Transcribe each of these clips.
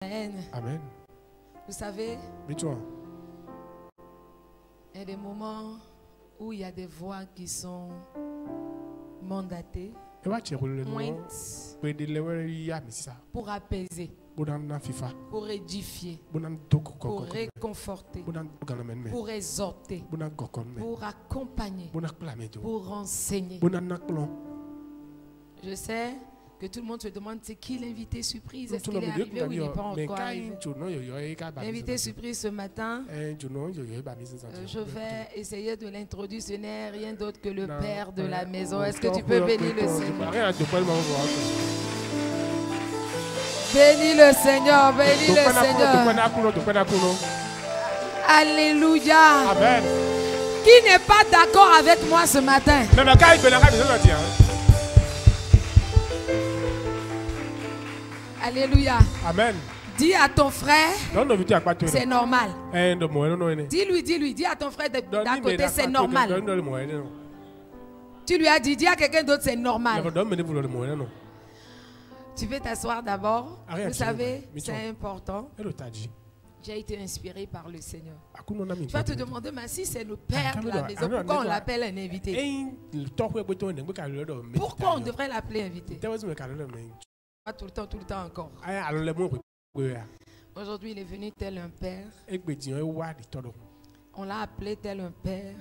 Amen. Vous savez, Mais toi, il y a des moments où il y a des voix qui sont mandatées, pointes, pour apaiser, pour édifier, pour réconforter, pour exhorter, pour accompagner, pour enseigner. Je sais que tout le monde se demande c'est qui l'invité surprise. Est-ce qu'il est arrivé ou il n'est pas encore arrivé? L'invité surprise ce matin, je vais essayer de l'introduire. Ce n'est rien d'autre que le Père de la maison. Est-ce que tu peux bénir le Seigneur? Bénis le Seigneur, bénis le Seigneur. Alléluia. Amen. Qui n'est pas d'accord avec moi ce matin? Alléluia. Amen. Dis à ton frère, c'est normal. Dis à ton frère d'à côté, c'est normal. Tu lui as dit, dis à quelqu'un d'autre, c'est normal. Tu veux t'asseoir d'abord. Vous savez, c'est important. J'ai été inspiré par le Seigneur. Tu vas te demander, mais si c'est le Père de la maison, pourquoi on l'appelle un invité? Pourquoi on devrait l'appeler invité? Pas tout le temps encore. Aujourd'hui, il est venu tel un père. On l'a appelé tel un père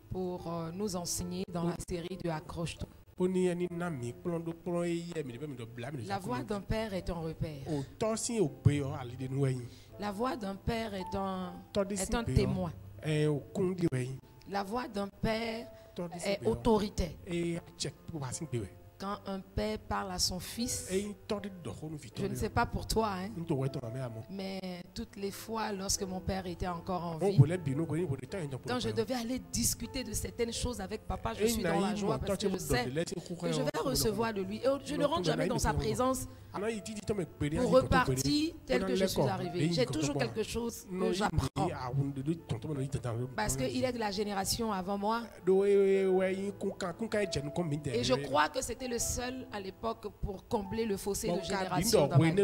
pour nous enseigner dans la série de Accroche-toi. La voix d'un père est un repère. La voix d'un père est un témoin. La voix d'un père est autoritaire. Quand un père parle à son fils, je ne sais pas pour toi, hein, mais toutes les fois lorsque mon père était encore en vie, quand je devais aller discuter de certaines choses avec papa, je suis dans la joie parce que je sais que je vais recevoir de lui. Et je ne rentre jamais dans sa présence pour repartir tel que je suis arrivé. J'ai toujours quelque chose que j'apprends. Parce qu'il est de la génération avant moi. Et je crois que c'était le seul à l'époque pour combler le fossé de génération dans ma vie.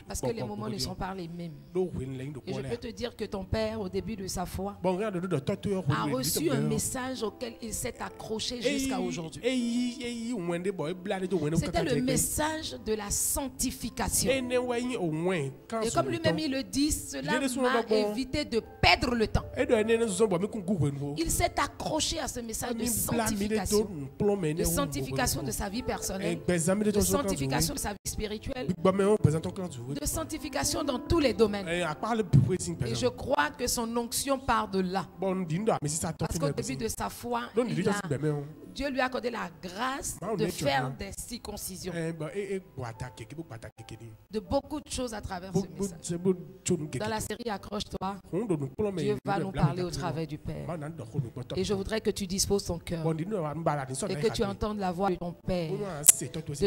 Parce que les moments ne sont pas les mêmes. Et je peux te dire que ton père, au début de sa foi, a reçu un message auquel il s'est accroché jusqu'à aujourd'hui. C'était le message de la sanctification. Et comme lui-même il le dit, cela m'a évité de perdre le temps. Il s'est accroché à ce message de sanctification. De sanctification de sa vie personnelle, de sanctification de sa vie spirituelle, de sanctification dans tous les domaines. Et je crois que son onction part de là. Parce qu'au début de sa foi, Dieu lui a accordé la grâce de faire des circoncisions. De beaucoup de choses à travers ce message. Dans la série Accroche-toi, Dieu va nous parler au travers du Père. Et je voudrais que tu disposes ton cœur et que tu entendes la voix de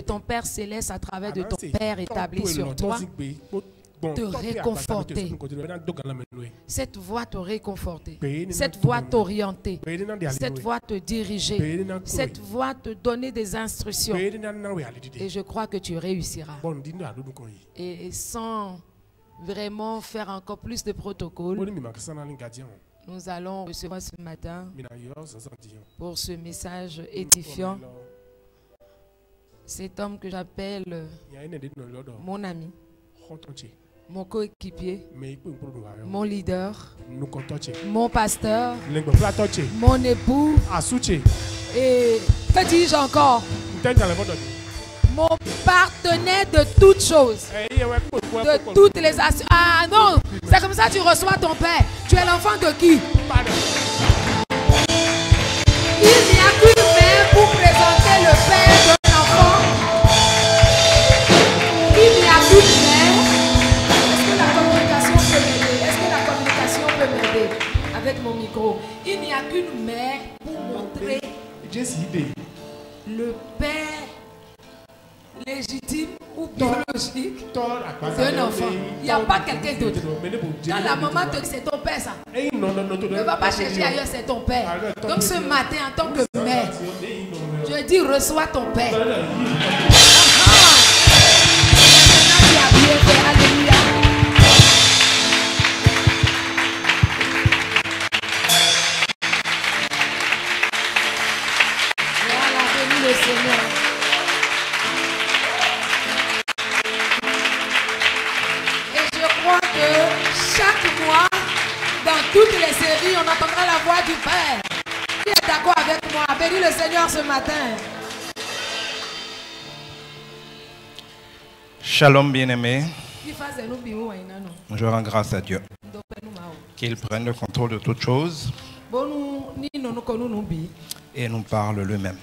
ton Père céleste à travers de ton Père établi sur toi, te réconforter. Cette voix te réconforter. Cette voix t'orienter. Cette voix te diriger. Cette voix te donner des instructions. Et je crois que tu réussiras. Et sans vraiment faire encore plus de protocoles, nous allons recevoir ce matin pour ce message édifiant cet homme que j'appelle mon ami, mon coéquipier, mon leader, mon pasteur, mon époux, et que dis-je encore, mon partenaire de toutes choses, de toutes les actions. Ah non, c'est comme ça que tu reçois ton père. Tu es l'enfant de qui? Il n'y a qu'une mère pour présenter le père d'un enfant. Il n'y a qu'une mère. Est-ce que la communication peut m'aider? Est-ce que la communication peut m'aider avec mon micro? Il n'y a qu'une mère pour montrer le père légitime ou biologique d'un enfant. Il n'y a pas quelqu'un d'autre. Quand la maman te dit c'est ton père ça, ne va pas chercher ailleurs, c'est ton père. Donc ce matin en tant que mère, je dis dis reçois ton Père. Alléluia. Voilà, bénis le Seigneur. Et je crois que chaque mois, dans toutes les séries, on entendra la voix du Père. Qui est d'accord avec moi? Bénis le Seigneur ce matin. Shalom bien-aimé. Je rends grâce à Dieu qu'il prenne le contrôle de toutes choses et nous parle lui-même.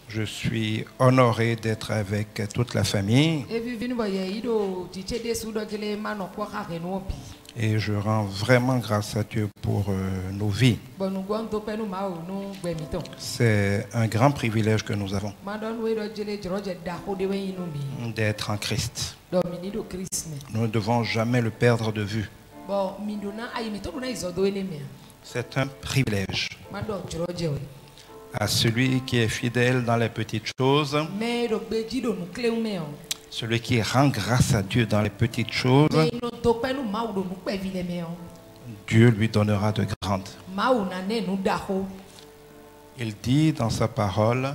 Je suis honoré d'être avec toute la famille et je rends vraiment grâce à Dieu pour nos vies. C'est un grand privilège que nous avons d'être en Christ. Nous ne devons jamais le perdre de vue. C'est un privilège. À celui qui est fidèle dans les petites choses, celui qui rend grâce à Dieu dans les petites choses, Dieu lui donnera de grandes. Il dit dans sa parole,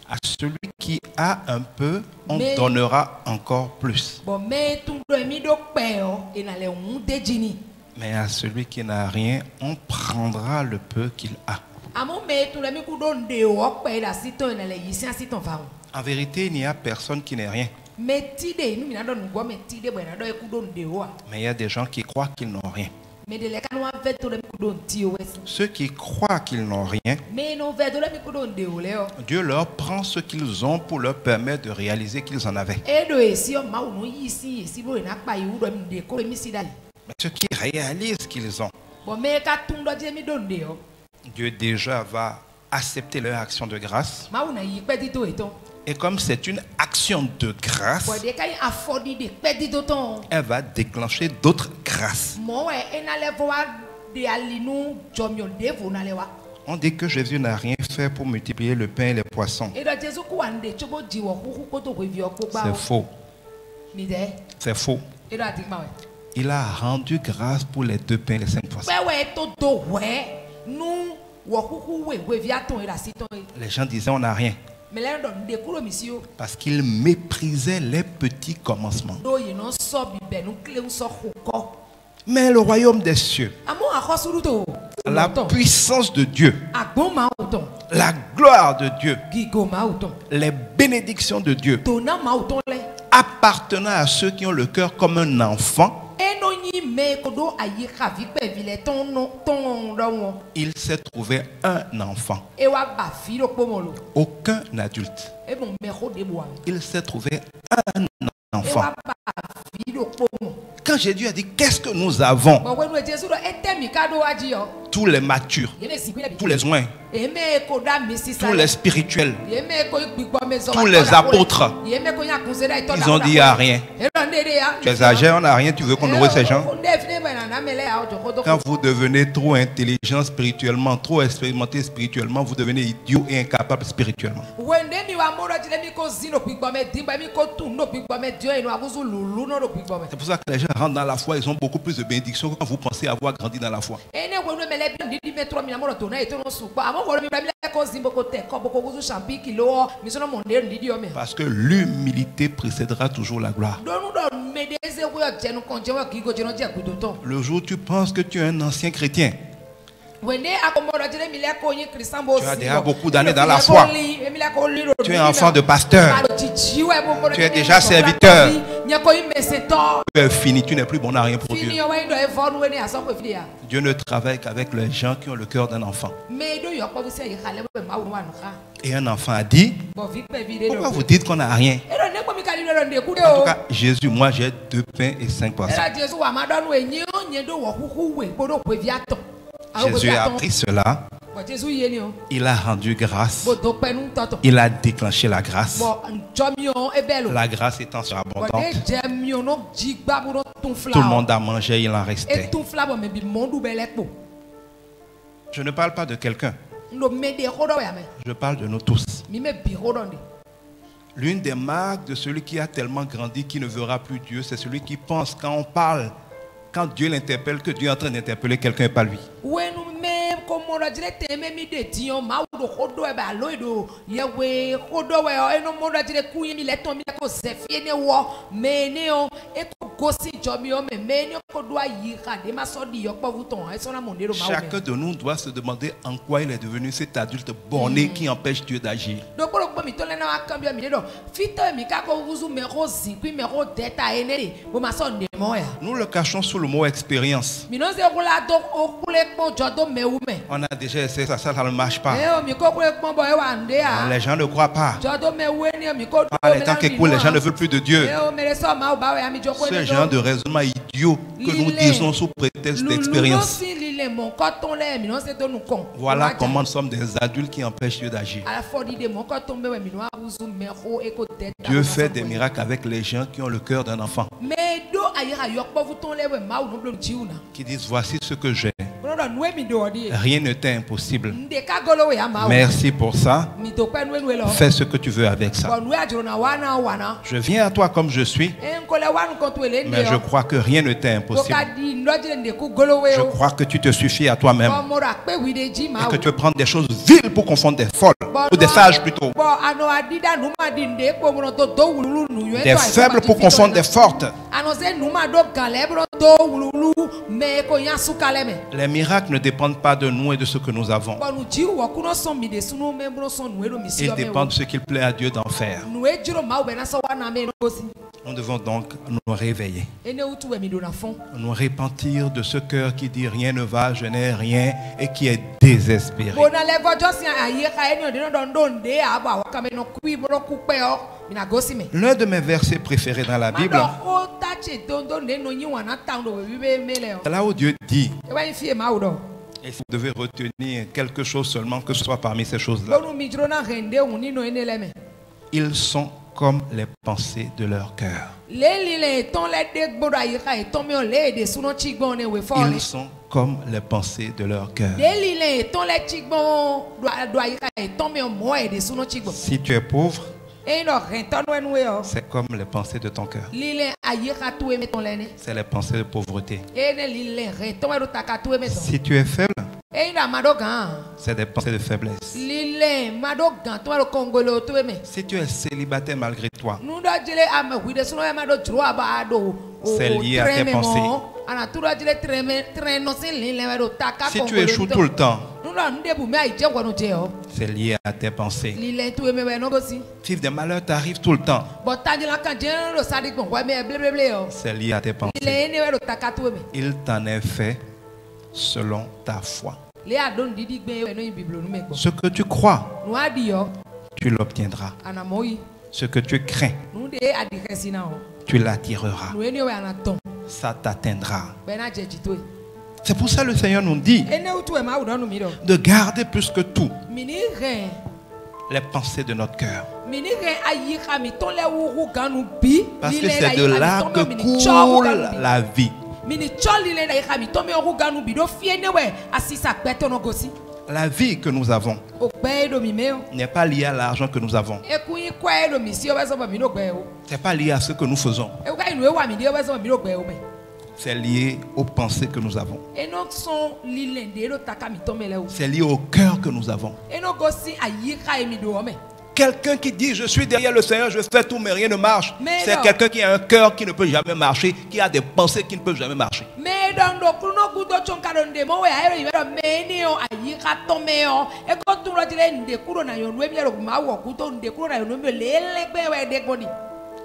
à celui qui a un peu, on donnera encore plus. Mais à celui qui n'a rien, on prendra le peu qu'il a. En vérité, il n'y a personne qui n'est rien. Mais il y a des gens qui croient qu'ils n'ont rien. Ceux qui croient qu'ils n'ont rien, Dieu leur prend ce qu'ils ont pour leur permettre de réaliser qu'ils en avaient. Mais ceux qui réalisent qu'ils ont, Dieu déjà va accepter leur action de grâce. Et comme c'est une action de grâce, elle va déclencher d'autres grâces. On dit que Jésus n'a rien fait pour multiplier le pain et les poissons. C'est faux. C'est faux. Il a rendu grâce pour les 2 pains et les 5 poissons. Les gens disaient on n'a rien. Parce qu'il méprisait les petits commencements. Mais le royaume des cieux, la puissance de Dieu, la gloire de Dieu, les bénédictions de Dieu appartenant à ceux qui ont le cœur comme un enfant, il s'est trouvé un enfant. Aucun adulte. Il s'est trouvé un enfant. Quand Jésus a dit qu'est-ce que nous avons, tous les matures, tous les joints, tous les spirituels, tous les apôtres, ils ont dit à rien. Tu es âgé, on n'a rien, tu veux qu'on nourrit ces gens? Quand vous devenez trop intelligent spirituellement, trop expérimenté spirituellement, vous devenez idiot et incapable spirituellement. C'est pour ça que les gens rentrent dans la foi, ils ont beaucoup plus de bénédictions que quand vous pensez avoir grandi dans la foi. Parce que l'humilité précédera toujours la gloire. Le jour où tu penses que tu es un ancien chrétien, tu as déjà beaucoup d'années dans la foi. Tu es enfant de pasteur. Tu es déjà serviteur. Tu es fini, tu n'es plus bon à rien pour Dieu. Dieu ne travaille qu'avec les gens qui ont le cœur d'un enfant. Et un enfant a dit, pourquoi vous dites qu'on n'a rien? En tout cas, Jésus, moi j'ai 2 pains et 5 poissons. Jésus a appris cela. Il a rendu grâce. Il a déclenché la grâce. La grâce étant surabondante, tout le monde a mangé, il en restait. Je ne parle pas de quelqu'un. Je parle de nous tous. L'une des marques de celui qui a tellement grandi qu'il ne verra plus Dieu, c'est celui qui pense quand on parle, quand Dieu l'interpelle, que Dieu est en train d'interpeller quelqu'un et pas lui. Chacun de nous doit se demander en quoi il est devenu cet adulte borné qui empêche Dieu d'agir. Nous le cachons sous le mot expérience. On a déjà essayé ça, ça ne marche pas. Les gens ne croient pas. Par les temps qui coulent, les gens ne veulent plus de Dieu. Ce genre de raisonnement idiot que nous disons sous prétexte d'expérience. Voilà comment nous sommes des adultes qui empêchent Dieu d'agir. Dieu fait des miracles avec les gens qui ont le cœur d'un enfant, qui disent voici ce que j'ai. Rien ne t'est impossible. Merci pour ça. Fais ce que tu veux avec ça. Je viens à toi comme je suis, mais je crois que rien ne t'est impossible. Je crois que tu te suffis à toi-même et que tu veux prendre des choses viles pour confondre des folles ou des sages plutôt, des faibles pour confondre des fortes. Les miracles ne dépendent pas de nous et de ce que nous avons. Ils dépendent de ce qu'il plaît à Dieu d'en faire. Nous devons donc nous réveiller, nous repentir de ce cœur qui dit rien ne va, je n'ai rien et qui est désespéré. L'un de mes versets préférés dans la Bible, c'est là où Dieu dit, et vous devez retenir quelque chose seulement, que ce soit parmi ces choses-là. Ils sont comme les pensées de leur cœur. Ils sont comme les pensées de leur cœur. Si tu es pauvre, c'est comme les pensées de ton cœur. C'est les pensées de pauvreté. Si tu es faible, c'est des pensées de faiblesse. Si tu es célibataire malgré toi, c'est lié à tes pensées. Si tu échoues tout le temps, c'est lié à tes pensées. Si des malheurs t'arrivent tout le temps, c'est lié à tes pensées. Il t'en est fait selon ta foi. Ce que tu crois, tu l'obtiendras. Ce que tu crains, tu l'attireras. Ça t'atteindra. C'est pour ça que le Seigneur nous dit de garder plus que tout les pensées de notre cœur. Parce que c'est de là que coule la vie. La vie que nous avons n'est pas liée à l'argent que nous avons. C'est pas lié à ce que nous faisons. C'est lié aux pensées que nous avons. C'est lié au cœur que nous avons. Quelqu'un qui dit je suis derrière le Seigneur, je fais tout mais rien ne marche, c'est quelqu'un qui a un cœur qui ne peut jamais marcher, qui a des pensées qui ne peuvent jamais marcher.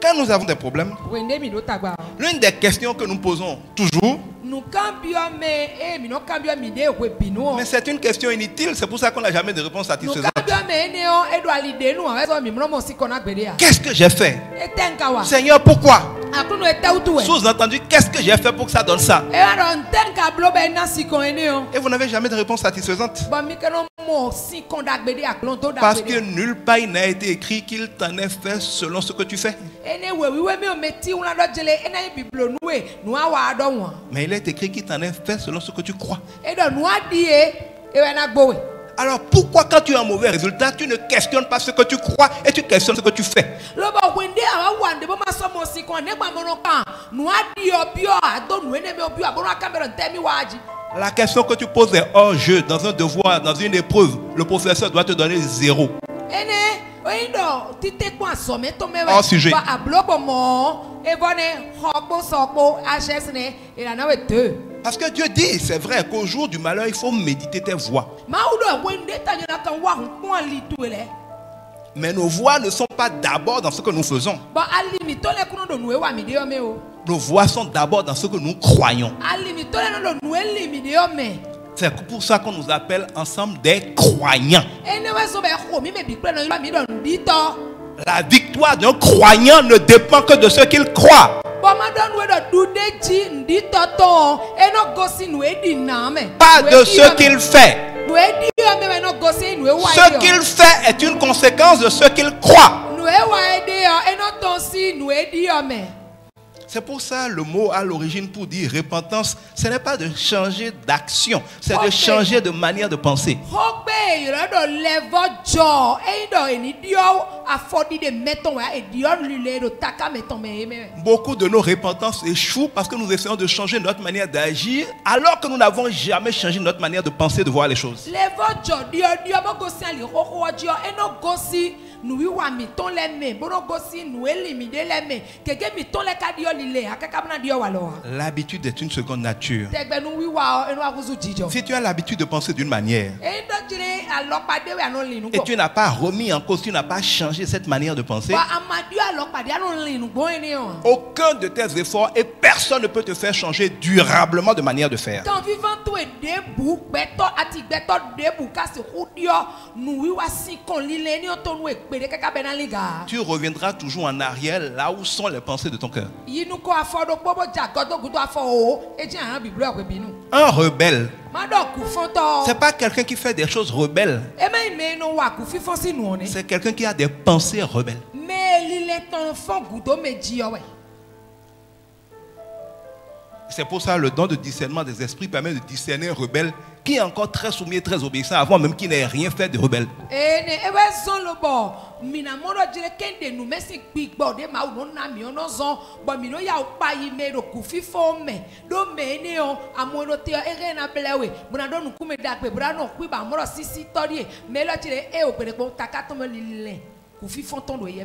Quand nous avons des problèmes, l'une des questions que nous posons toujours, mais c'est une question inutile, c'est pour ça qu'on n'a jamais de réponse satisfaisante. Qu'est-ce que j'ai fait? Seigneur, pourquoi? Sous-entendu, qu'est-ce que j'ai fait pour que ça donne ça? Et vous n'avez jamais de réponse satisfaisante. Parce que nulle part il n'a été écrit qu'il t'en ait fait selon ce que tu fais. Mais il est écrit qu'il t'en est fait selon ce que tu crois. Alors pourquoi quand tu as un mauvais résultat, tu ne questionnes pas ce que tu crois et tu questionnes ce que tu fais? La question que tu poses est hors jeu. Dans un devoir, dans une épreuve, le professeur doit te donner 0. Hors sujet. Parce que Dieu dit, c'est vrai, qu'au jour du malheur, il faut méditer tes voies. Mais nos voies ne sont pas d'abord dans ce que nous faisons. Nos voies sont d'abord dans ce que nous croyons. C'est pour ça qu'on nous appelle ensemble des croyants. La victoire d'un croyant ne dépend que de ce qu'il croit. Pas de ce qu'il fait. Ce qu'il fait est une conséquence de ce qu'il croit. C'est pour ça le mot à l'origine pour dire repentance, ce n'est pas de changer d'action, c'est de changer de manière de penser. Beaucoup de nos repentances échouent parce que nous essayons de changer notre manière d'agir alors que nous n'avons jamais changé notre manière de penser, de voir les choses. L'habitude est une seconde nature. Si tu as l'habitude de penser d'une manière et tu n'as pas remis en cause, tu n'as pas changé cette manière de penser, aucun de tes efforts et personne ne peut te faire changer durablement de manière de faire. Tu reviendras toujours en arrière là où sont les pensées de ton cœur. Un rebelle, c'est pas quelqu'un qui fait des choses rebelles. C'est quelqu'un qui a des pensées rebelles. C'est pour ça le don de discernement des esprits permet de discerner un rebelle qui est encore très soumis et très obéissant avant même qu'il n'ait rien fait de rebelle.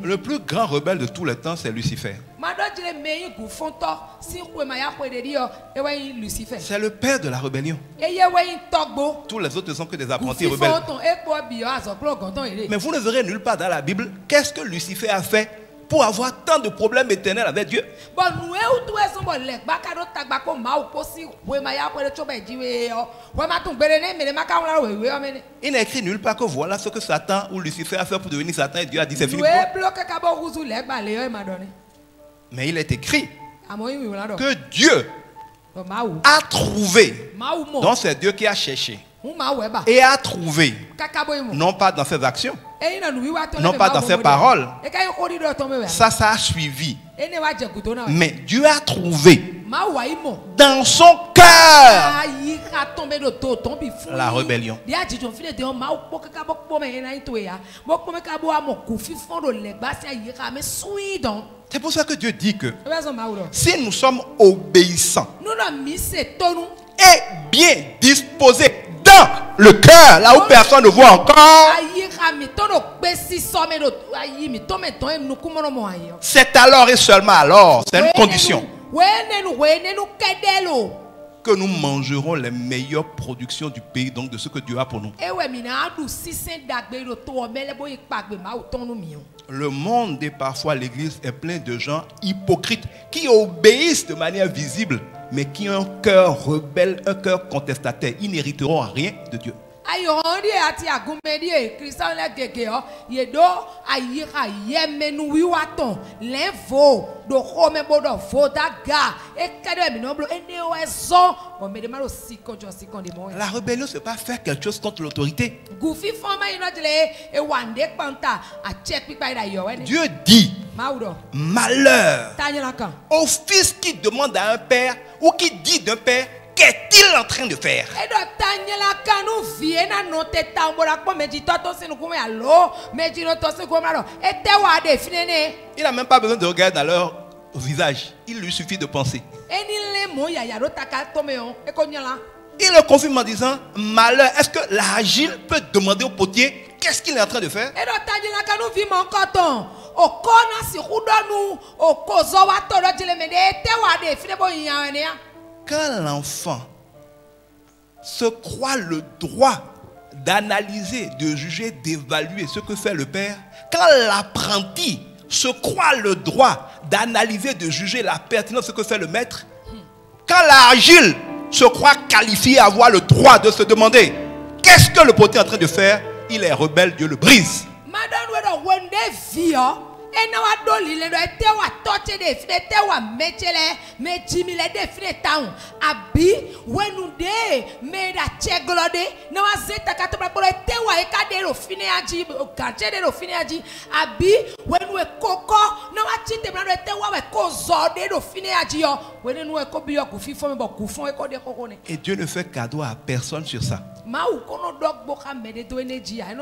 Le plus grand rebelle de tous les temps, c'est Lucifer. C'est le père de la rébellion. Tous les autres ne sont que des apprentis rebelles. Mais vous ne verrez nulle part dans la Bible qu'est-ce que Lucifer a fait pour avoir tant de problèmes éternels avec Dieu. Il n'a écrit nulle part que voilà ce que Satan ou Lucifer a fait pour devenir Satan et Dieu a dit c'est fini. Mais il est écrit que Dieu a trouvé, donc c'est Dieu qui a cherché et a trouvé, non pas dans ses actions, non pas dans ses paroles, ça a suivi, mais Dieu a trouvé dans son cœur la rébellion. C'est pour ça que Dieu dit que si nous sommes obéissants et bien disposés dans le cœur, là où personne ne voit encore, c'est alors et seulement alors, c'est une condition, que nous mangerons les meilleures productions du pays, donc de ce que Dieu a pour nous. Le monde et parfois l'église est plein de gens hypocrites qui obéissent de manière visible, mais qui ont un cœur rebelle, un cœur contestataire. Ils n'hériteront rien de Dieu. La rébellion, c'est pas faire quelque chose contre l'autorité. Dieu dit malheur au fils qui demande à un père ou qui dit d'un père: qu'est-il en train de faire? Il n'a même pas besoin de regarder dans leur visage. Il lui suffit de penser. Il le confirme en disant, malheur, est-ce que l'argile peut demander au potier qu'est-ce qu'il est en train de faire? Quand l'enfant se croit le droit d'analyser, de juger, d'évaluer ce que fait le père, quand l'apprenti se croit le droit d'analyser, de juger la pertinence de ce que fait le maître, quand l'argile se croit qualifié à avoir le droit de se demander qu'est-ce que le potier est en train de faire, il est rebelle, Dieu le brise. Et Dieu ne fait cadeau à personne sur ça.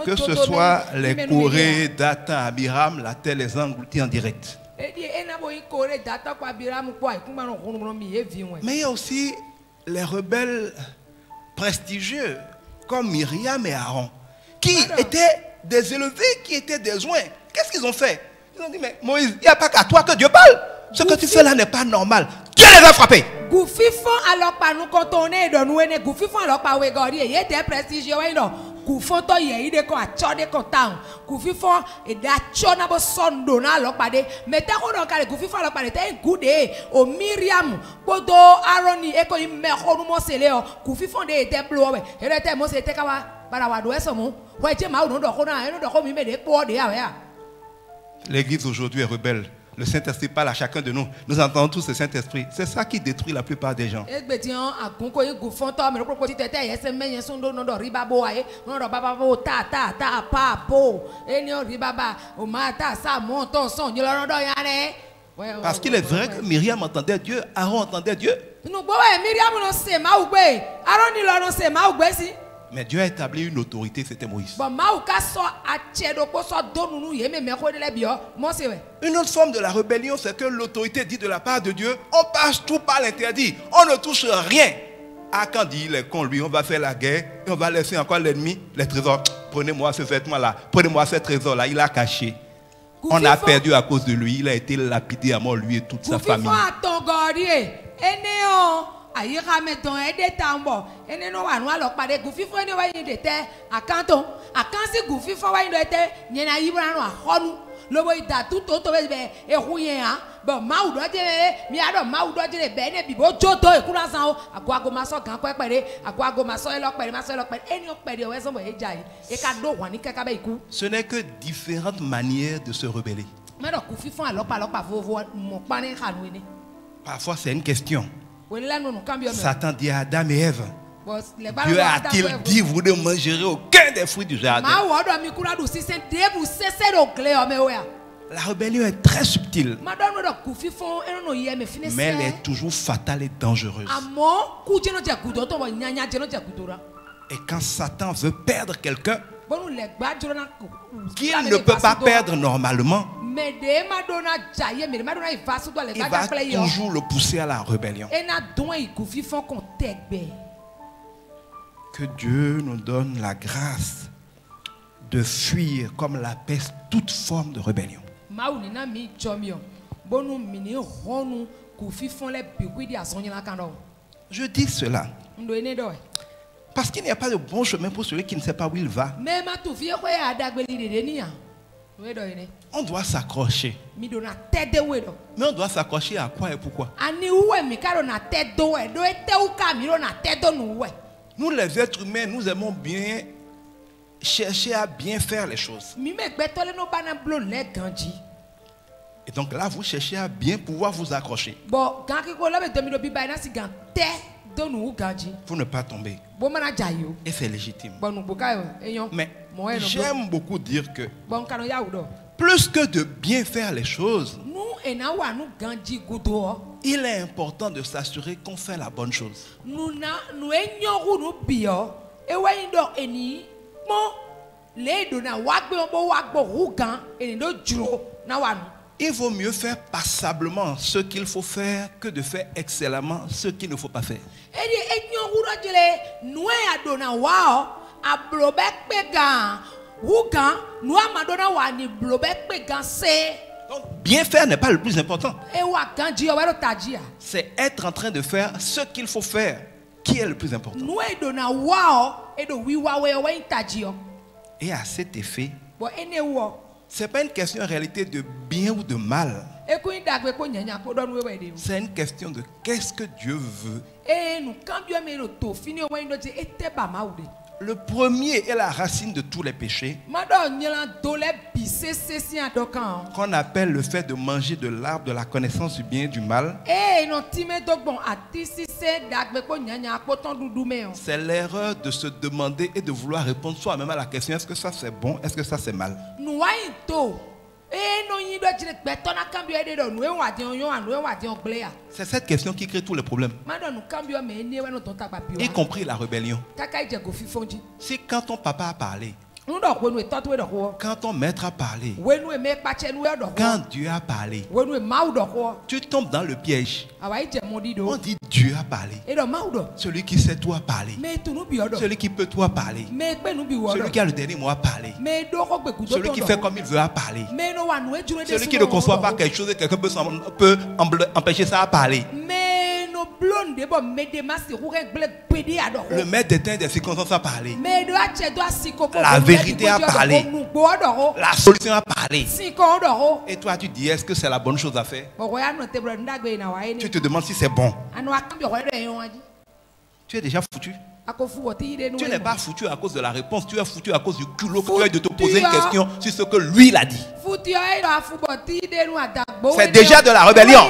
Que ce soit les Corées, Dathan, Abiram, la terre les a engloutis en direct. Mais il y a aussi les rebelles prestigieux comme Myriam et Aaron, qui étaient des élevés, qui étaient des oints. Qu'est-ce qu'ils ont fait? Ils ont dit, mais Moïse, il n'y a pas qu'à toi que Dieu parle. Ce que tu fais là n'est pas normal. Dieu les a frappés. L'église aujourd'hui est rebelle. Le Saint-Esprit parle à chacun de nous. Nous entendons tous le Saint-Esprit. C'est ça qui détruit la plupart des gens. Parce qu'il est vrai que Myriam entendait Dieu, Aaron entendait Dieu. Mais Dieu a établi une autorité, c'était Moïse. Une autre forme de la rébellion, c'est que l'autorité dit de la part de Dieu, on passe tout par l'interdit, on ne touche rien. Ah, quand il est con, lui, on va faire la guerre et on va laisser encore l'ennemi les trésors. Prenez-moi ce vêtement-là, prenez-moi ce trésor-là, il a caché. On a perdu à cause de lui, il a été lapidé à mort, lui et toute sa famille. Ce n'est que différentes manières de se rebeller. Parfois c'est une question. Satan dit à Adam et Ève, Dieu a-t-il dit vous ne mangerez aucun des fruits du jardin? La rébellion est très subtile, mais elle est toujours fatale et dangereuse. Et quand Satan veut perdre quelqu'un qu'il ne peut pas perdre normalement, il va toujours le pousser à la rébellion. Que Dieu nous donne la grâce de fuir comme la peste toute forme de rébellion. Je dis cela parce qu'il n'y a pas de bon chemin pour celui qui ne sait pas où il va. On doit s'accrocher. Mais on doit s'accrocher à quoi et pourquoi? Nous les êtres humains, nous aimons bien chercher à bien faire les choses. Et donc là, vous cherchez à bien pouvoir vous accrocher pour ne pas tomber. Et c'est légitime. Mais j'aime beaucoup dire que plus que de bien faire les choses, Il est important de s'assurer qu'on fait la bonne chose. Il vaut mieux faire passablement ce qu'il faut faire que de faire excellemment ce qu'il ne faut pas faire. Donc, bien faire n'est pas le plus important. C'est être en train de faire ce qu'il faut faire qui est le plus important. Et à cet effet, ce n'est pas une question en réalité de bien ou de mal. C'est une question de qu'est-ce que Dieu veut. Le premier est la racine de tous les péchés, qu'on appelle le fait de manger de l'arbre de la connaissance du bien et du mal. C'est l'erreur de se demander et de vouloir répondre soi-même à la question: est-ce que ça c'est bon, est-ce que ça c'est mal? C'est cette question qui crée tous les problèmes, y compris la rébellion. Si quand ton papa a parlé, quand ton maître a parlé, quand Dieu a parlé, tu tombes dans le piège. On dit Dieu a parlé. Celui qui sait tout a parlé. Celui qui peut tout a parlé. Celui qui a le dernier mot a parlé. Celui qui fait comme il veut a parlé. Celui qui ne conçoit pas quelque chose et quelqu'un peut empêcher ça a parlé. Le maître des temps et des circonstances a parlé. La vérité a parlé. La solution a parlé. Et toi tu dis: est-ce que c'est la bonne chose à faire? Tu te demandes si c'est bon. Tu es déjà foutu. Tu n'es pas foutu à cause de la réponse, tu es foutu à cause du culot que tu as de te poser une question sur ce que lui il a dit. C'est déjà de la rébellion.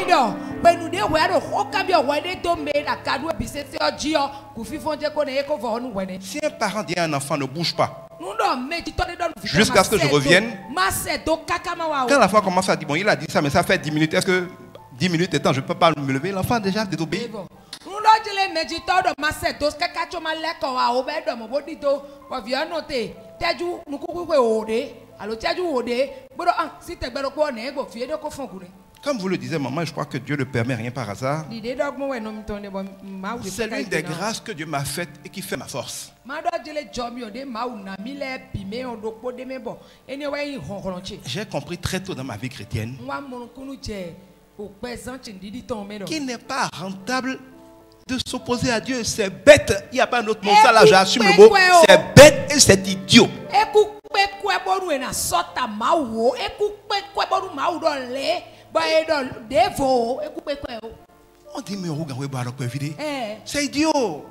Si un parent dit à un enfant: ne bouge pas jusqu'à ce que je revienne, quand l'enfant commence à dire: bon, il a dit ça mais ça fait 10 minutes, est-ce que 10 minutes étant je ne peux pas me lever? L'enfant a déjà désobéi. Comme vous le disiez, maman, je crois que Dieu ne permet rien par hasard. C'est l'une des grâces que Dieu m'a faites et qui fait ma force. J'ai compris très tôt dans ma vie chrétienne qu'il n'est pas rentable de s'opposer à Dieu. C'est bête. Il n'y a pas un autre mot. Ça là, j'assume le mot. C'est bête et c'est idiot. On dit: mais c'est idiot.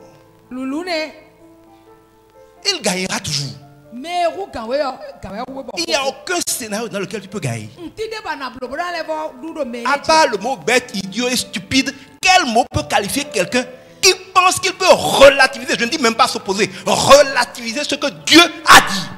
Il gagnera toujours. Il n'y a aucun scénario dans lequel tu peux gagner. À part le mot bête, idiot et stupide, quel mot peut qualifier quelqu'un qui pense qu'il peut relativiser, je ne dis même pas s'opposer, relativiser ce que Dieu a dit?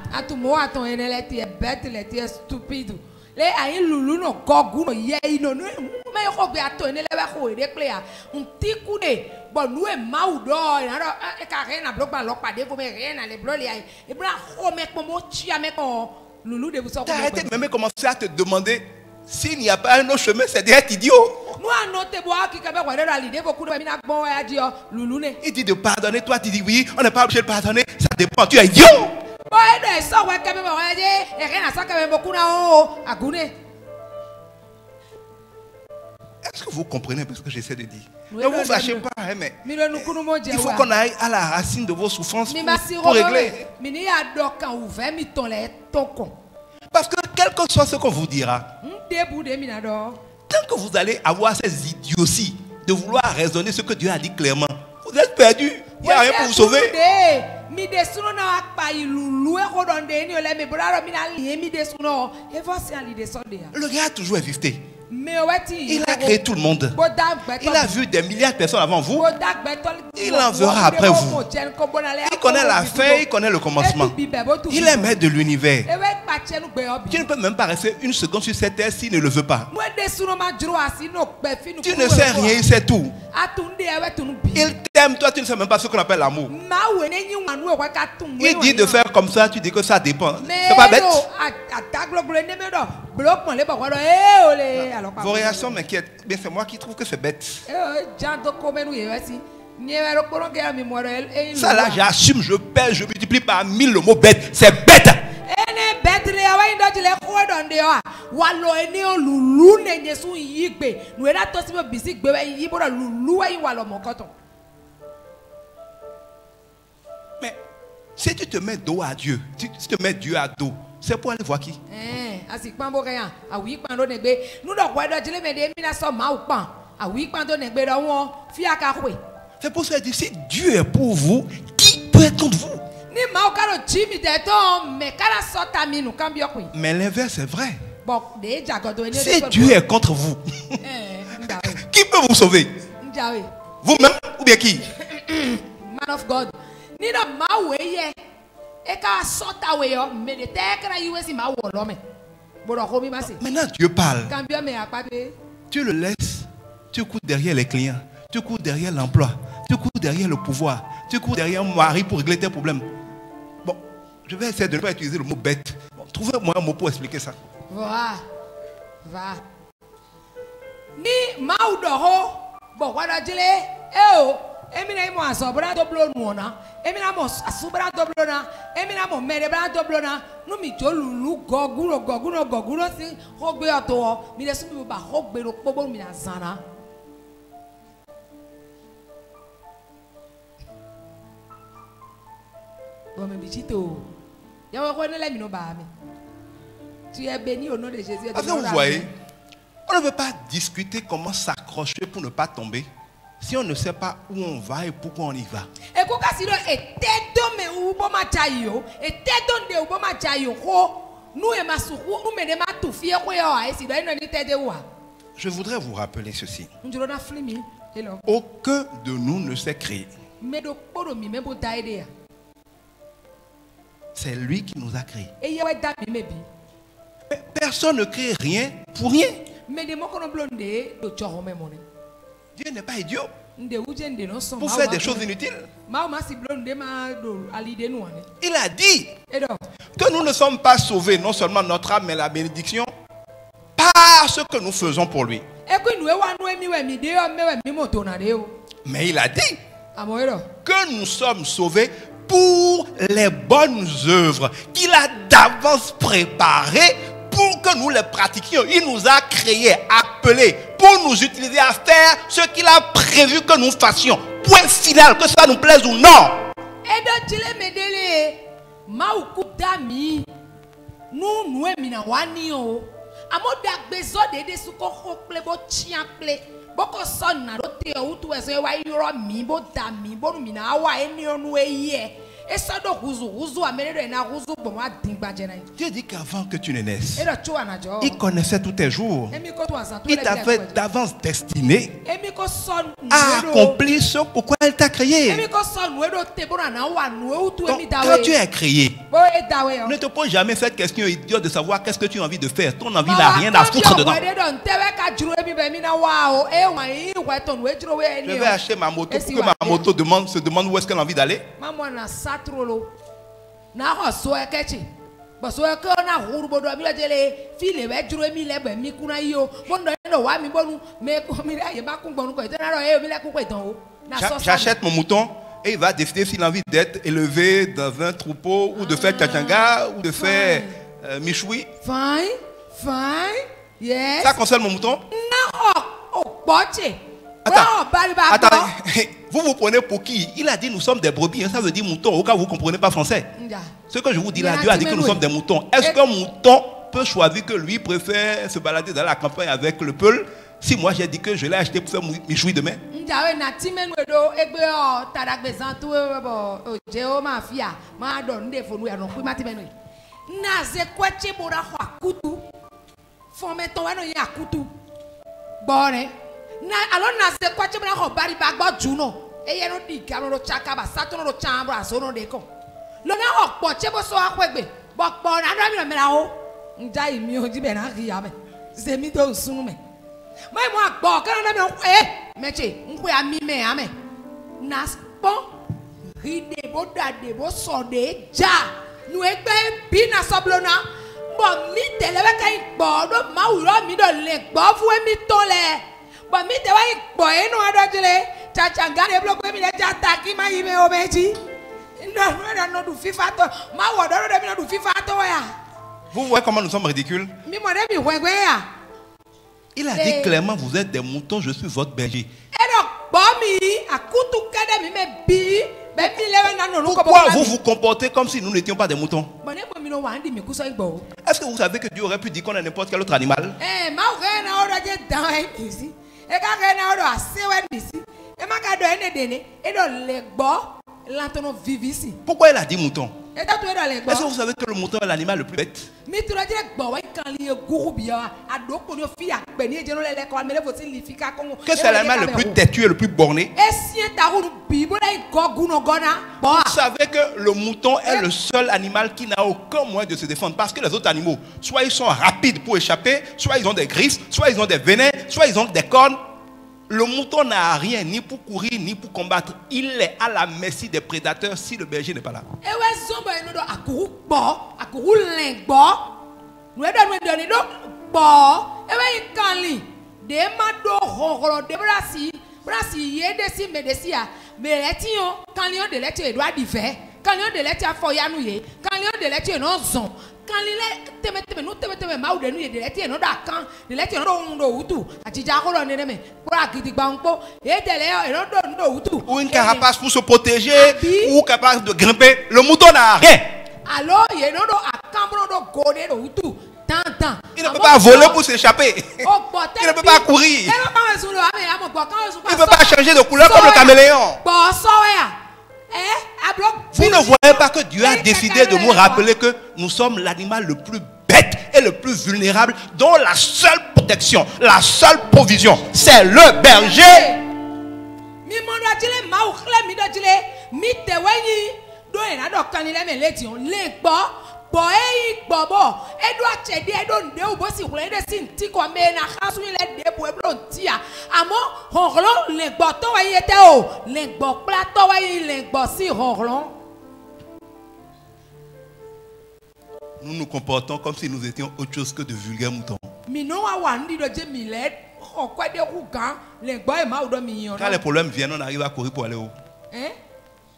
T'as arrêté de même commencer à te demander s'il n'y a pas un autre chemin, c'est d'être idiot. Il dit de pardonner, toi tu dis oui, on n'est pas obligé de pardonner, ça dépend, tu es idiot. Est-ce que vous comprenez ce que j'essaie de dire? Ne vous fâchez pas, hein, mais il faut qu'on aille à la racine de vos souffrances pour régler. Parce que quel que soit ce qu'on vous dira, tant que vous allez avoir ces idioties de vouloir raisonner ce que Dieu a dit clairement, vous êtes perdu. Il n'y a rien pour vous sauver. Le gars a toujours existé. Il a créé tout le monde. Il a vu des milliards de personnes avant vous. Il en verra après vous. Il connaît la fin, il connaît le commencement. Il est maître de l'univers. Tu ne peux même pas rester une seconde sur cette terre s'il ne le veut pas. Tu ne sais rien, il sait tout. Il t'aime, toi tu ne sais même pas ce qu'on appelle l'amour. Il dit de faire comme ça, tu dis que ça dépend. C'est pas bête. Vos réactions m'inquiètent. Mais c'est moi qui trouve que c'est bête. Ça là, j'assume, je pèse, je multiplie par 1000 le mot bête. C'est bête. Mais si tu te mets dos à Dieu, tu te mets Dieu à dos, c'est pour aller voir qui? C'est pour ça que je dis, si Dieu est pour vous, qui peut être contre vous? Mais l'inverse est vrai. Si Dieu est contre vous, qui peut vous sauver? Vous-même ou bien qui? Man of God. Maintenant Dieu parle. Tu le laisses. Tu cours derrière les clients. Tu cours derrière l'emploi. Tu cours derrière le pouvoir. Tu cours derrière un mari pour régler tes problèmes. Bon, je vais essayer de ne pas utiliser le mot bête. Bon, trouvez-moi un mot pour expliquer ça. Va. Ni maudoro. Bon, voilà, Emina mo asobra doblo nuona. Emina mo asubra doblona. Emina mo merebra doblona. No mi jolulu goguro si hogbe oto. Mi de sumi ba hogbe ro pobo mi na zana. Bon me bichito. Ya wa ko ne le mi no ba mi. Tu es béni au nom de Jésus. Vous voyez, on ne veut pas discuter comment s'accrocher pour ne pas tomber. Si on ne sait pas où on va et pourquoi on y va. Je voudrais vous rappeler ceci. Aucun de nous ne s'est créé. C'est lui qui nous a créés. Personne ne crée rien pour rien. Dieu n'est pas idiot pour faire des choses inutiles. Il a dit que nous ne sommes pas sauvés, non seulement notre âme, mais la bénédiction, par ce que nous faisons pour lui. Mais il a dit que nous sommes sauvés pour les bonnes œuvres qu'il a d'avance préparées pour que nous les pratiquions. Il nous a créés, appelés pour nous utiliser à faire ce qu'il a prévu que nous fassions. Point final, que ça nous plaise ou non. Dieu dit qu'avant que tu ne naisses, il connaissait tous tes jours. Il t'avait d'avance destiné à accomplir ce pourquoi il t'a créé. Donc, quand tu es créé, ne te pose jamais cette question idiote de savoir qu'est-ce que tu as envie de faire. Ton envie n'a rien à foutre dedans. Je vais acheter ma moto pour que ma moto se demande où est-ce qu'elle a envie d'aller. J'achète mon mouton et il va décider s'il a envie d'être élevé dans un troupeau ou de faire tchanga ou de faire michoui. Yes. Ça concerne mon mouton? Attends, vous vous prenez pour qui? Il a dit nous sommes des brebis, ça veut dire mouton, au cas où vous ne comprenez pas français. Ce que je vous dis là, Dieu a dit que nous sommes des moutons. Est-ce qu'un mouton peut choisir que lui préfère se balader dans la campagne avec le peul? Si moi j'ai dit que je l'ai acheté pour faire michoui demain. Bon, alors na se kwa chebra ko bari bagbo juno. Eye no di garo chaka ba satono ro chambro asono de ko. Lo na ho po chebo so akwegbe. Bo po na do mi me la o. Nja imi o di be na ri ya me. Se mi do sunu me. Mai mo agbo kan na me meche nkwe ami me ame. Na spon ri de bo da de bo so de ja. Nu egbe bi na soblona. Bo mi telewe kai gbo do ma uro mi do le gbo fu mi to le. But me te wai boy no adojele chachanga de block me le jataki ma yime obeji no du FIFA to ma wodo de me du FIFA to ya. Vous voyez comment nous sommes ridicules? Il a dit clairement, vous êtes des moutons, je suis votre berger. Pourquoi vous vous comportez comme si nous n'étions pas des moutons? Est-ce que vous savez que Dieu aurait pu dire qu'on est n'importe quel autre animal? Pourquoi il a dit mouton? Est-ce que vous savez que le mouton est l'animal le plus bête? Que c'est l'animal le plus têtu et le plus borné? Vous savez que le mouton est le seul animal qui n'a aucun moyen de se défendre. Parce que les autres animaux, soit ils sont rapides pour échapper, soit ils ont des griffes, soit ils ont des venins, soit ils ont des cornes. Le mouton n'a rien, ni pour courir, ni pour combattre. Il est à la merci des prédateurs si le berger n'est pas là. Ou une carapace pour se protéger, ou capable de grimper. Le mouton n'a rien. Il ne peut pas voler pour s'échapper. Il ne peut pas courir. Il ne peut pas changer de couleur comme le caméléon. Vous ne voyez pas que Dieu a décidé de nous rappeler que nous sommes l'animal le plus bête et le plus vulnérable, dont la seule protection, la seule provision, c'est le berger. Nous nous comportons comme si nous étions autre chose que de vulgaires moutons. Quand les problèmes viennent, on arrive à courir pour aller où?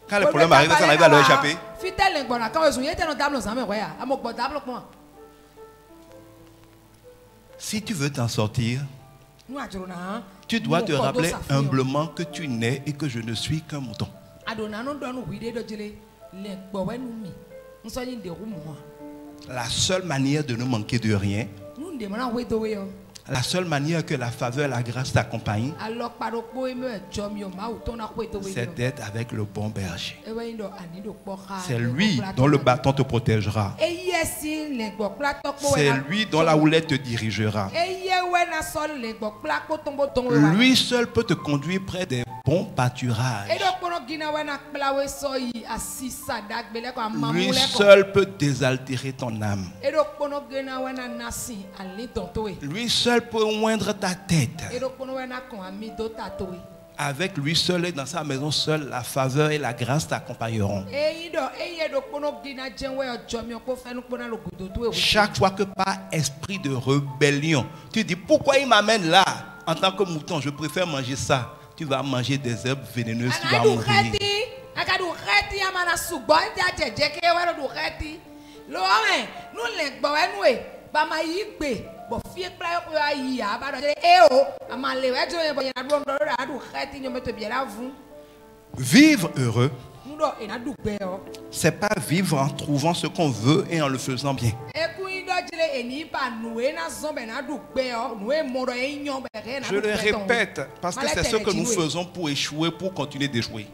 Quand les problèmes arrivent, on arrive à leur échapper. Si tu veux t'en sortir, tu dois te rappeler humblement que tu n'es et que je ne suis qu'un mouton. La seule manière de ne manquer de rien, la seule manière que la faveur et la grâce t'accompagnent, c'est d'être avec le bon berger. C'est lui dont le bâton te protégera. C'est lui dont la houlette te dirigera. Lui seul peut te conduire près des bons pâturages. Lui seul peut désaltérer ton âme. Lui seul peut oindre ta tête. Avec lui seul et dans sa maison seule, la faveur et la grâce t'accompagneront. Chaque fois que par esprit de rébellion, tu dis pourquoi il m'amène là? En tant que mouton, je préfère manger ça. Tu vas manger des herbes vénéneuses, tu vas mourir. Vivre heureux, c'est pas vivre en trouvant ce qu'on veut et en le faisant bien. Je le répète parce que c'est ce que nous faisons pour échouer, pour continuer d'échouer.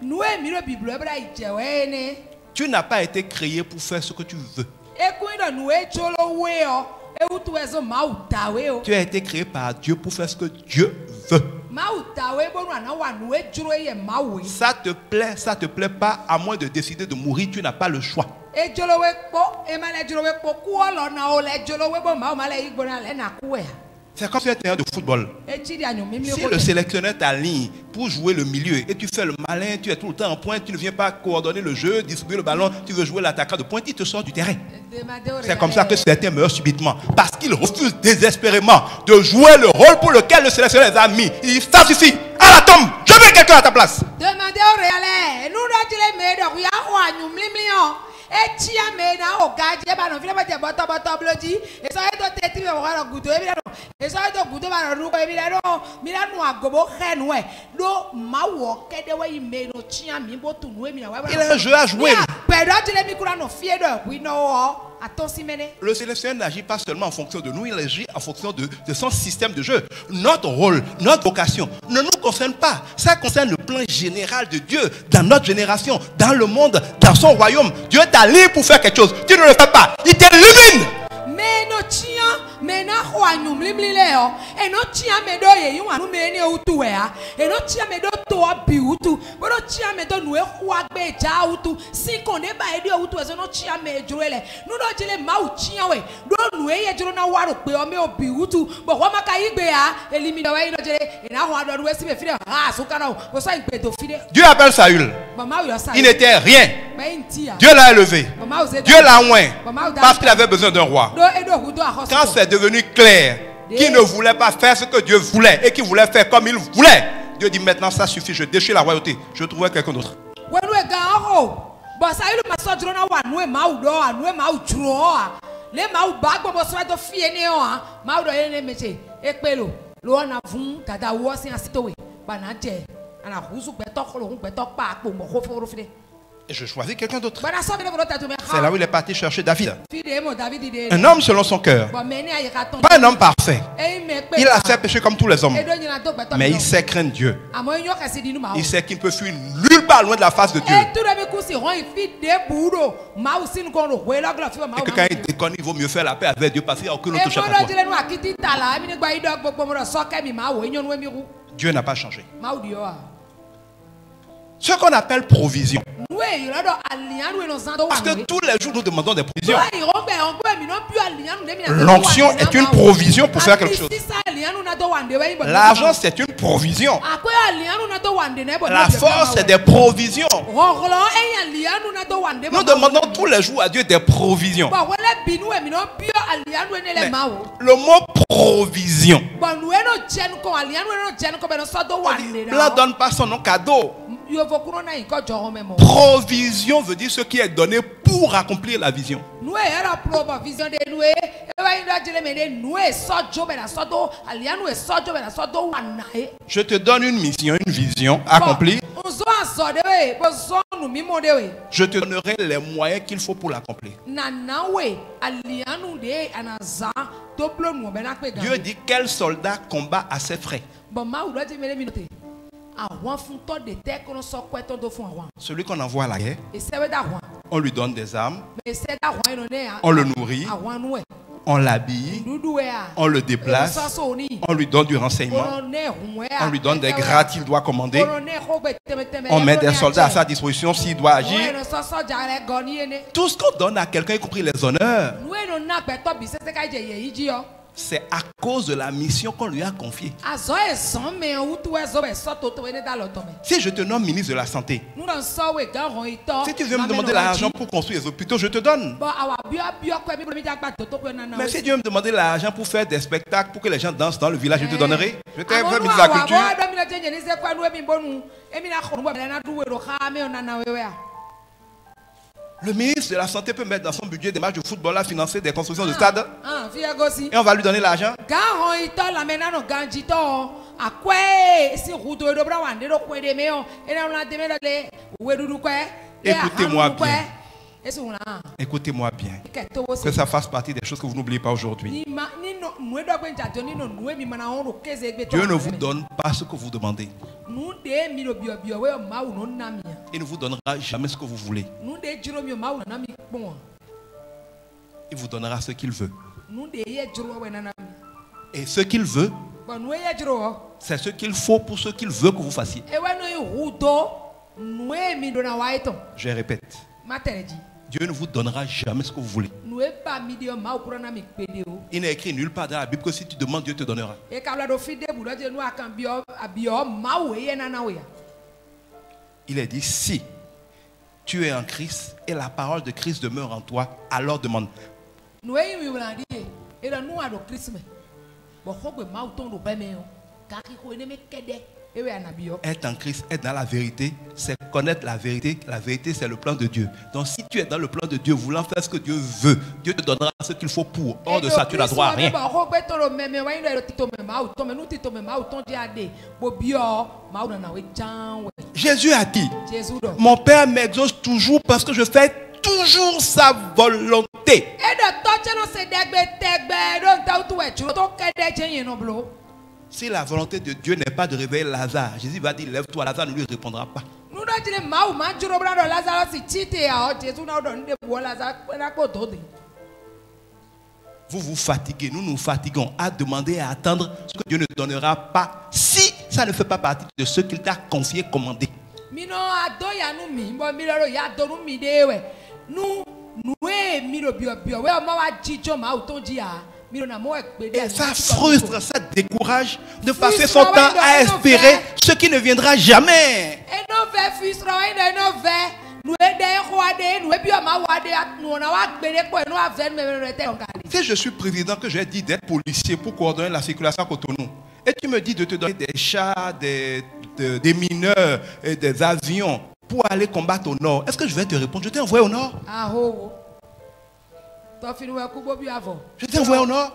Tu n'as pas été créé pour faire ce que tu veux. Tu as été créé par Dieu pour faire ce que Dieu veut. Ça te plaît pas, à moins de décider de mourir, tu n'as pas le choix. C'est comme si tu étais un de football. Si le sélectionneur t'aligne pour jouer le milieu et tu fais le malin, tu es tout le temps en pointe, tu ne viens pas coordonner le jeu, distribuer le ballon, tu veux jouer l'attaquant de pointe, il te sort du terrain. C'est comme ça que certains meurent subitement. Parce qu'ils refusent désespérément de jouer le rôle pour lequel le sélectionneur les a mis. Il dit, ça suffit, à la tombe, je veux quelqu'un à ta place. Demandez au réel, nous etia mena o gaje ba no file ba je boto bloji e so eto teti be wa gudo e bi no e so eto gudo ba no ko e bi no mi la nu agobo khenwe do ma wo kede we ime no tia mi bo tu nu e mi na wa il a un jeu à jouer. Le sélectionneur n'agit pas seulement en fonction de nous, il agit en fonction de son système de jeu. Notre rôle, notre vocation ne nous concerne pas. Ça concerne le plan général de Dieu dans notre génération, dans le monde, dans son royaume. Dieu t'a libre pour faire quelque chose. Tu ne le fais pas. Il t'élimine. Dieu appelle Saül. Il n'était rien. Dieu l'a élevé. Dieu l'a oint parce qu'il avait besoin d'un roi. Quand c'est devenu clair qu'il ne voulait pas faire ce que Dieu voulait et qu'il voulait faire comme il voulait, Dieu dit maintenant ça suffit, je déchire la royauté, je trouverai quelqu'un d'autre. Et je choisis quelqu'un d'autre. C'est là où il est parti chercher David. Un homme selon son cœur. Pas un homme parfait. Il a fait pécher comme tous les hommes. Mais il sait craindre Dieu. Il sait qu'il ne peut fuir nulle part loin de la face de Dieu. Et que quand il déconne, il vaut mieux faire la paix avec Dieu parce qu'il n'y a aucun autre échappe à toi. Dieu n'a pas changé. Ce qu'on appelle provision. Parce que tous les jours nous demandons des provisions. L'onction est une provision pour faire quelque chose. L'argent c'est une provision. La force c'est des provisions. Nous demandons tous les jours à Dieu des provisions. Mais le mot provision ne donne pas son nom cadeau. Provision veut dire ce qui est donné pour accomplir la vision. Je te donne une mission, une vision accomplie. Je te donnerai les moyens qu'il faut pour l'accomplir. Dieu dit quel soldat combat à ses frais. Celui qu'on envoie à la guerre, on lui donne des armes, on le nourrit, on l'habille, on le déplace, on lui donne du renseignement, on lui donne des grades qu'il doit commander, on met des soldats à sa disposition s'il doit agir. Tout ce qu'on donne à quelqu'un, y compris les honneurs, c'est à cause de la mission qu'on lui a confiée. Si je te nomme ministre de la Santé, si tu veux me demander l'argent pour construire les hôpitaux, je te donne. Mais si tu veux me demander l'argent pour faire des spectacles, pour que les gens dansent dans le village, je te donnerai. Je t'ai fait ministre de la Culture. Le ministre de la Santé peut mettre dans son budget des matchs de football à financer des constructions de stades. Et on va lui donner l'argent. Écoutez-moi bien. Écoutez-moi bien. Que ça fasse partie des choses que vous n'oubliez pas aujourd'hui. Dieu ne vous donne pas ce que vous demandez. Il ne vous donnera jamais ce que vous voulez. Il vous donnera ce qu'il veut. Et ce qu'il veut, c'est ce qu'il faut pour ce qu'il veut que vous fassiez. Je répète. Dieu ne vous donnera jamais ce que vous voulez. Il n'est écrit nulle part dans la Bible que si tu demandes, Dieu te donnera. Il est dit, si tu es en Christ et la parole de Christ demeure en toi, alors demande. Être en Christ, être dans la vérité, c'est connaître la vérité. La vérité, c'est le plan de Dieu. Donc si tu es dans le plan de Dieu, voulant faire ce que Dieu veut, Dieu te donnera ce qu'il faut pour. Hors de ça, tu n'as droit à rien. Jésus a dit, mon Père m'exauce toujours parce que je fais toujours sa volonté. Si la volonté de Dieu n'est pas de réveiller Lazare, Jésus va dire, lève-toi, Lazare ne lui répondra pas. Vous vous fatiguez, nous nous fatiguons à demander et à attendre ce que Dieu ne donnera pas si ça ne fait pas partie de ce qu'il t'a confié, commandé. Et ça frustre, ça décourage de passer son temps à espérer ce qui ne viendra jamais. Si je suis président, que j'ai dit d'être policier pour coordonner la circulation à Cotonou, et tu me dis de te donner des chars, des mineurs et des avions pour aller combattre au nord, est-ce que je vais te répondre? Je t'ai envoyé au nord. Je t'ai envoyé au nord.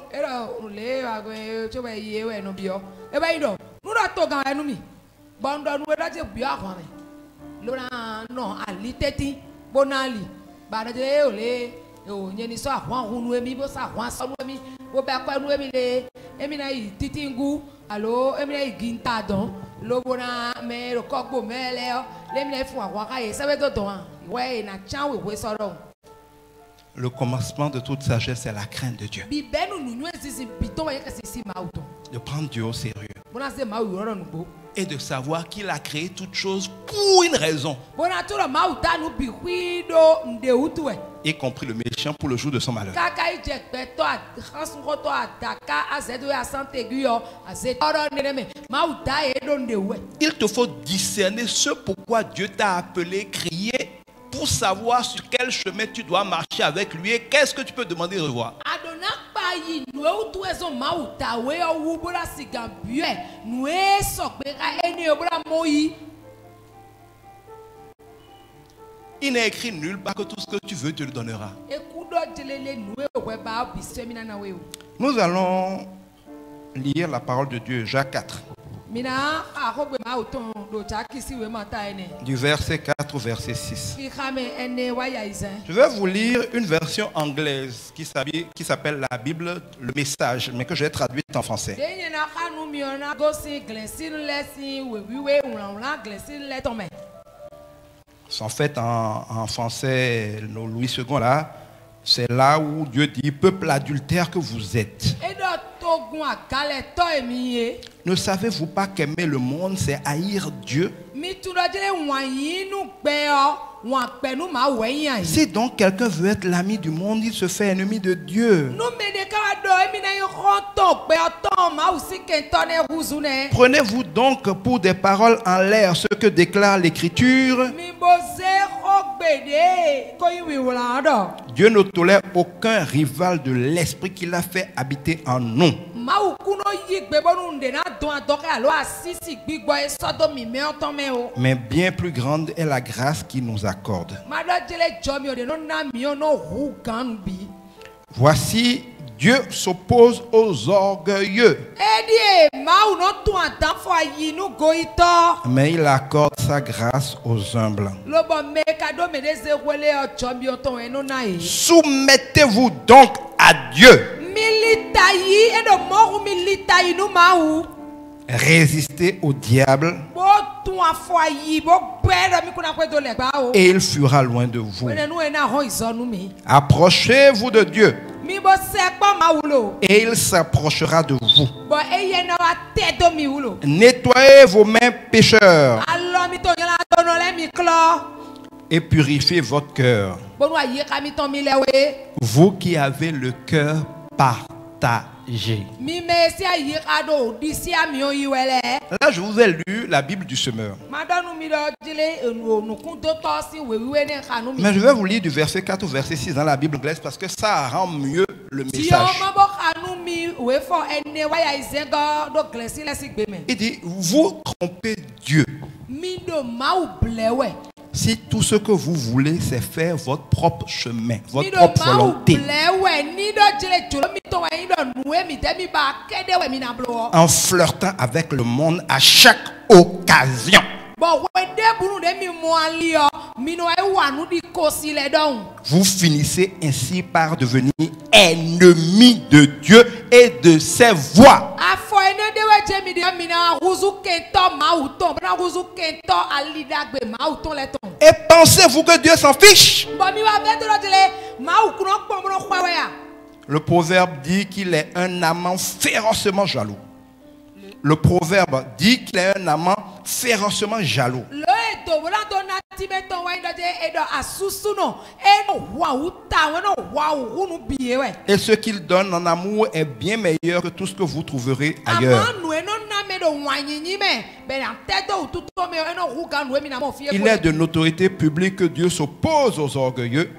Le commencement de toute sagesse, c'est la crainte de Dieu. De prendre Dieu au sérieux. Et de savoir qu'il a créé toute chose pour une raison. Y compris le méchant pour le jour de son malheur. Il te faut discerner ce pourquoi Dieu t'a appelé, crier, pour savoir sur quel chemin tu dois marcher avec lui et qu'est-ce que tu peux demander de revoir. Il n'est écrit nulle part que tout ce que tu veux, Dieu le donnera. Nous allons lire la parole de Dieu, Jacques 4. Du verset 4 au verset 6. Je vais vous lire une version anglaise qui s'appelle la Bible, le message, mais que j'ai traduite en français. En fait, en français, le Louis II là, c'est là où Dieu dit, peuple adultère que vous êtes. Ne savez-vous pas qu'aimer le monde, c'est haïr Dieu? Si donc quelqu'un veut être l'ami du monde, il se fait ennemi de Dieu. Prenez-vous donc pour des paroles en l'air ce que déclare l'Écriture. Dieu ne tolère aucun rival de l'esprit qu'il a fait habiter en nous. Mais bien plus grande est la grâce qu'il nous accorde. Voici, Dieu s'oppose aux orgueilleux, mais il accorde sa grâce aux humbles. Soumettez-vous donc à Dieu. Résistez au diable et il fuira loin de vous. Approchez-vous de Dieu et il s'approchera de vous. Nettoyez vos mains pécheurs et purifiez votre cœur. Vous qui avez le cœur partagé. Là, je vous ai lu la Bible du semeur. Mais je vais vous lire du verset 4 au verset 6 dans la Bible anglaise parce que ça rend mieux le message. Il dit, vous trompez Dieu. Si tout ce que vous voulez, c'est faire votre propre chemin, votre propre volonté, en flirtant avec le monde à chaque occasion, vous finissez ainsi par devenir ennemi de Dieu et de ses voies. Et pensez-vous que Dieu s'en fiche? Le proverbe dit qu'il est un amant férocement jaloux. Le proverbe dit qu'il est un amant férocement jaloux. Et ce qu'il donne en amour est bien meilleur que tout ce que vous trouverez ailleurs. Il est de notoriété publique que Dieu s'oppose aux orgueilleux,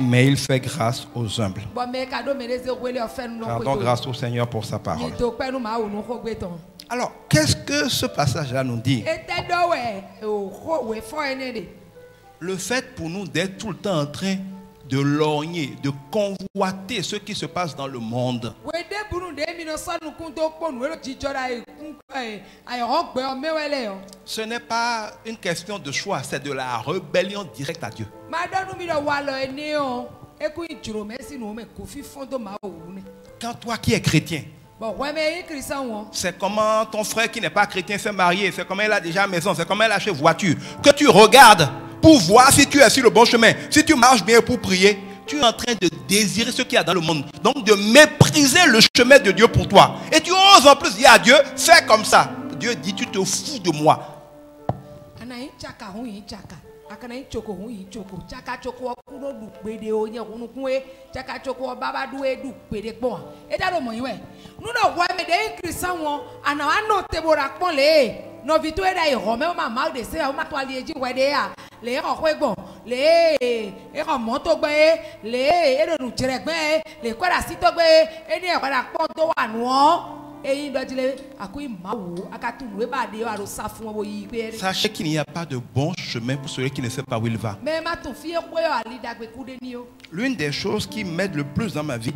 mais il fait grâce aux humbles. Rendons grâce au Seigneur pour sa parole. Alors, qu'est-ce que ce passage-là nous dit? Le fait pour nous d'être tout le temps en train de lorgner, de convoiter ce qui se passe dans le monde. Ce n'est pas une question de choix, c'est de la rébellion directe à Dieu. Quand toi qui es chrétien, c'est comment ton frère qui n'est pas chrétien s'est marié, c'est comment il a déjà maison, c'est comment il a acheté voiture, que tu regardes pour voir si tu es sur le bon chemin, si tu marches bien pour prier, tu es en train de désirer ce qu'il y a dans le monde, donc de mépriser le chemin de Dieu pour toi. Et tu oses en plus dire à Dieu, fais comme ça. Dieu dit, tu te fous de moi. Sachez qu'il n'y a pas de bon chemin pour celui qui ne sait pas où il va. L'une des choses qui m'aide le plus dans ma vie,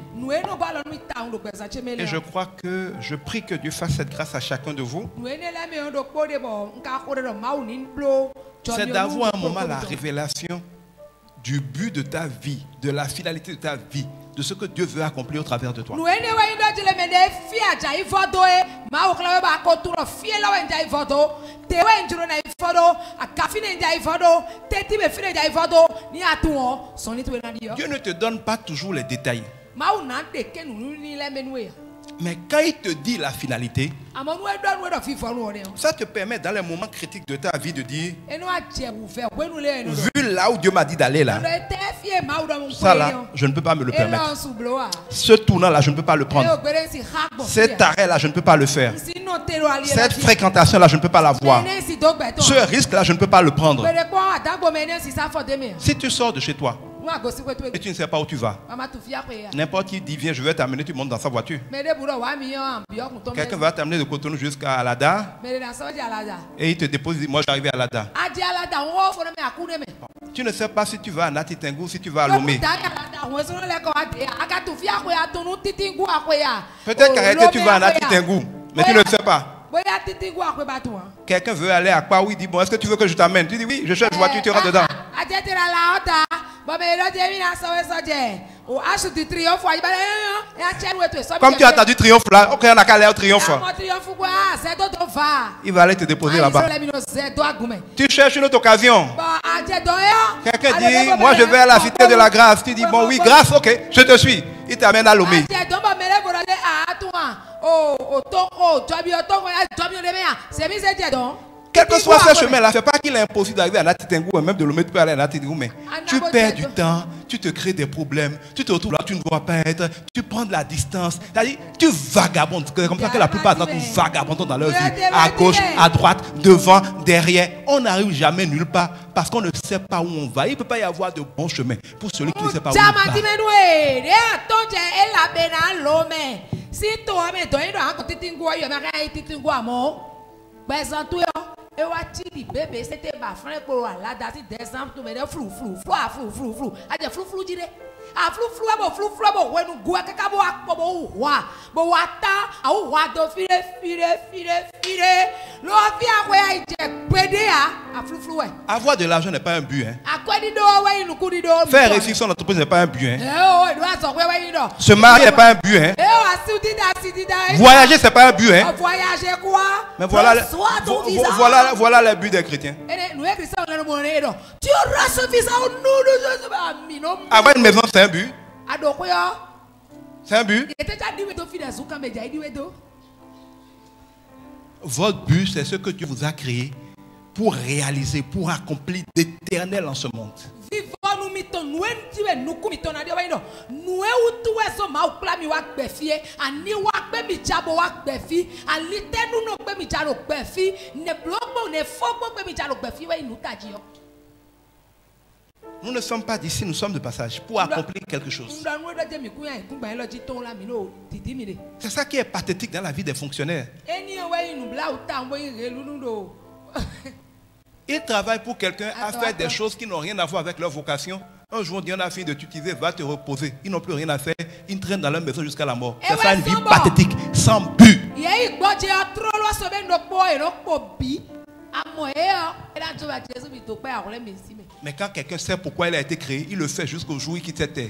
et je crois que je prie que Dieu fasse cette grâce à chacun de vous, c'est d'avoir un moment la révélation du but de ta vie, de la finalité de ta vie, de ce que Dieu veut accomplir au travers de toi. Dieu ne te donne pas toujours les détails. Mais quand il te dit la finalité, ça te permet dans les moments critiques de ta vie de dire, vu là où Dieu m'a dit d'aller là, ça là, je ne peux pas me le permettre. Ce tournant là, je ne peux pas le prendre. Cet arrêt là, je ne peux pas le faire. Cette fréquentation là, je ne peux pas la voir. Ce risque là, je ne peux pas le prendre. Si tu sors de chez toi et tu ne sais pas où tu vas, n'importe qui dit viens, je vais t'amener, tu montes dans sa voiture. Quelqu'un va t'amener de Cotonou jusqu'à Alada et il te dépose, il dit moi j'arrive à Alada. Tu ne sais pas si tu vas à Nati Tengu, si tu vas à Lomé. Peut-être qu'arrêter tu vas à Nati Tengu, mais tu ne sais pas. Quelqu'un veut aller à Kwaou, il dit bon, est-ce que tu veux que je t'amène? Tu dis oui, je cherche voiture, tu rentres dedans. Comme tu as entendu triomphe là, ok, on a qu'à aller au triomphe. Il va aller te déposer là-bas. Tu cherches une autre occasion. Quelqu'un dit, moi je vais à la cité de la grâce. Tu dis, bon oui, grâce, ok, je te suis. Il t'amène à Lomé. Quel que soit ce chemin-là, ce n'est pas qu'il est impossible d'arriver à Natitingou, et même de Lomé, tu peux aller à Natitingou, mais tu perds du temps, tu te crées des problèmes, tu te retrouves là, tu ne dois pas être, tu prends de la distance, c'est-à-dire tu vagabondes. C'est comme ça que la plupart d'entre nous vagabondons dans leur vie, à gauche, à droite, devant, derrière. On n'arrive jamais nulle part parce qu'on ne sait pas où on va. Il ne peut pas y avoir de bon chemin pour celui qui ne sait pas où il va. Et watili bébé c'était ma frère pour la date décembre tout mais flou dire a flou ouais nous goa kaka bo akpo bo wata a wa do fire lo fi akwe ije pede a flou ouais. Avoir de l'argent n'est pas un but, hein. Faire réussir son entreprise n'est pas un but, hein. Se marier n'est pas un but, hein. Voyager c'est pas un but, hein. Voyager quoi? Mais voilà le but des chrétiens. Tu auras ce visa au nom de avoir une maison c'est un but. C'est un but. Votre but c'est ce que Dieu vous a créé pour réaliser, pour accomplir d'éternel en ce monde. Nous ne sommes pas d'ici, nous sommes de passage pour accomplir quelque chose. C'est ça qui est pathétique dans la vie des fonctionnaires. Ils travaillent pour quelqu'un à faire des choses qui n'ont rien à voir avec leur vocation. Un jour, on a fini de t'utiliser, va te reposer. Ils n'ont plus rien à faire. Ils traînent dans leur maison jusqu'à la mort. C'est ça une vie pathétique, sans but. Mais quand quelqu'un sait pourquoi il a été créé, il le fait jusqu'au jour où il quitte cette terre.